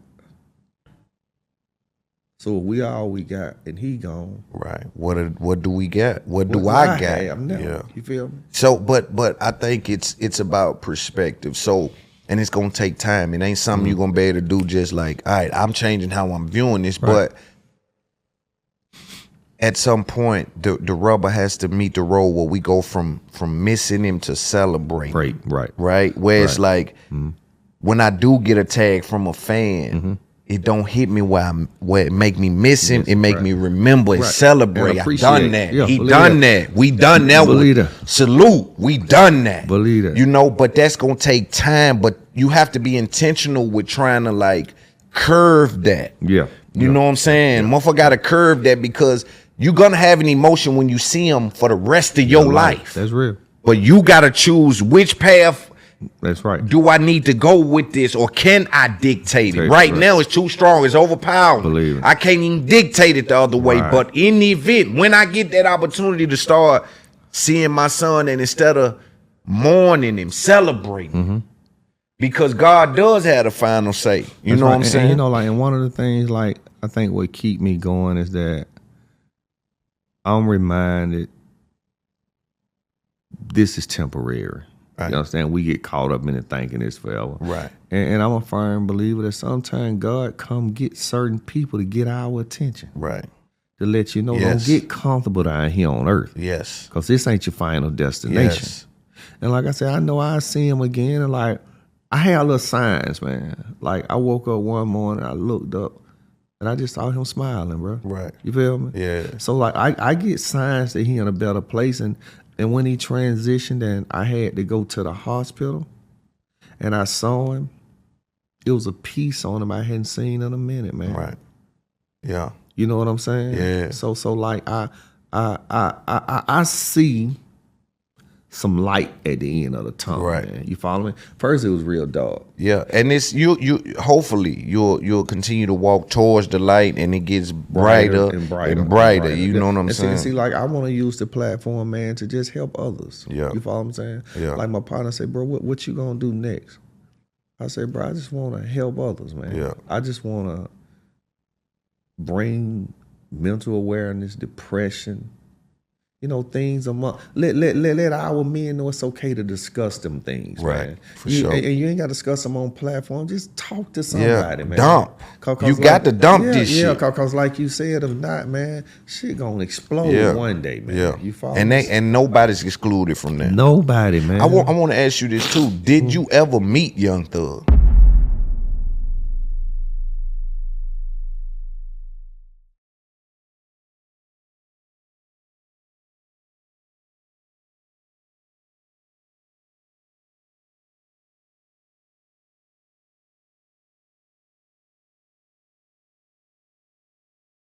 S2: So we all we got, and he gone.
S1: Right. What do we get? What do I got?
S2: Yeah. You feel me?
S1: So, but I think it's about perspective. So, and it's gonna take time. It ain't something you're gonna be able to do just like, all right, I'm changing how I'm viewing this. But at some point, the rubber has to meet the road where we go from missing him to celebrating. Right. Where it's like when I do get a tag from a fan. It don't hit me where it make me miss him. It make me remember and celebrate. I done that. He done that. We done that. Salute. We done that.
S2: Believe that.
S1: You know, but that's gonna take time. But you have to be intentional with trying to like curve that.
S2: Yeah.
S1: You know what I'm saying? Motherfucker gotta curve that because you're gonna have an emotion when you see him for the rest of your life.
S2: That's real.
S1: But you gotta choose which path.
S2: That's right.
S1: Do I need to go with this or can I dictate it? Right now it's too strong. It's overpowering.
S2: Believe it.
S1: I can't even dictate it the other way. But in the event, when I get that opportunity to start seeing my son and instead of mourning him, celebrating, because God does have the final say. You know what I'm saying?
S2: And, you know, like, and one of the things, like, I think what keep me going is that I'm reminded this is temporary. You understand? We get caught up in it thinking it's forever.
S1: Right.
S2: And I'm a firm believer that sometimes God come get certain people to get our attention.
S1: Right.
S2: To let you know, don't get comfortable down here on earth.
S1: Yes.
S2: Because this ain't your final destination.
S1: Yes.
S2: And like I said, I know I see him again. And like, I had little signs, man. Like, I woke up one morning, I looked up, and I just saw him smiling, bro.
S1: Right.
S2: You feel me?
S1: Yeah.
S2: So like, I get signs that he in a better place. And when he transitioned and I had to go to the hospital and I saw him, it was a piece on him I hadn't seen in a minute, man.
S1: Right. Yeah.
S2: You know what I'm saying?
S1: Yeah.
S2: So like I see some light at the end of the tunnel,
S1: Right.
S2: man. You follow me? First it was real dark.
S1: Yeah, and it's you hopefully you'll continue to walk towards the light, and it gets brighter and brighter. You know what I'm saying?
S2: See, like I want to use the platform, man, to just help others.
S1: Yeah.
S2: You follow what I'm saying?
S1: Yeah.
S2: Like my partner said, bro, what you gonna do next? I said, bro, I just want to help others, man.
S1: Yeah.
S2: I just want to bring mental awareness, depression, you know, things among let our men know it's okay to discuss them things,
S1: Right,
S2: man.
S1: for sure.
S2: And you ain't got to discuss them on platform. Just talk to somebody, man.
S1: Dump.
S2: 'Cause
S1: You got to dump this shit.
S2: Yeah, because like you said, if not, man, shit gonna explode one day, man.
S1: Yeah.
S2: You follow
S1: and
S2: me?
S1: and nobody's excluded from that.
S2: Nobody, man.
S1: I want to ask you this too. Did you ever meet Young Thug?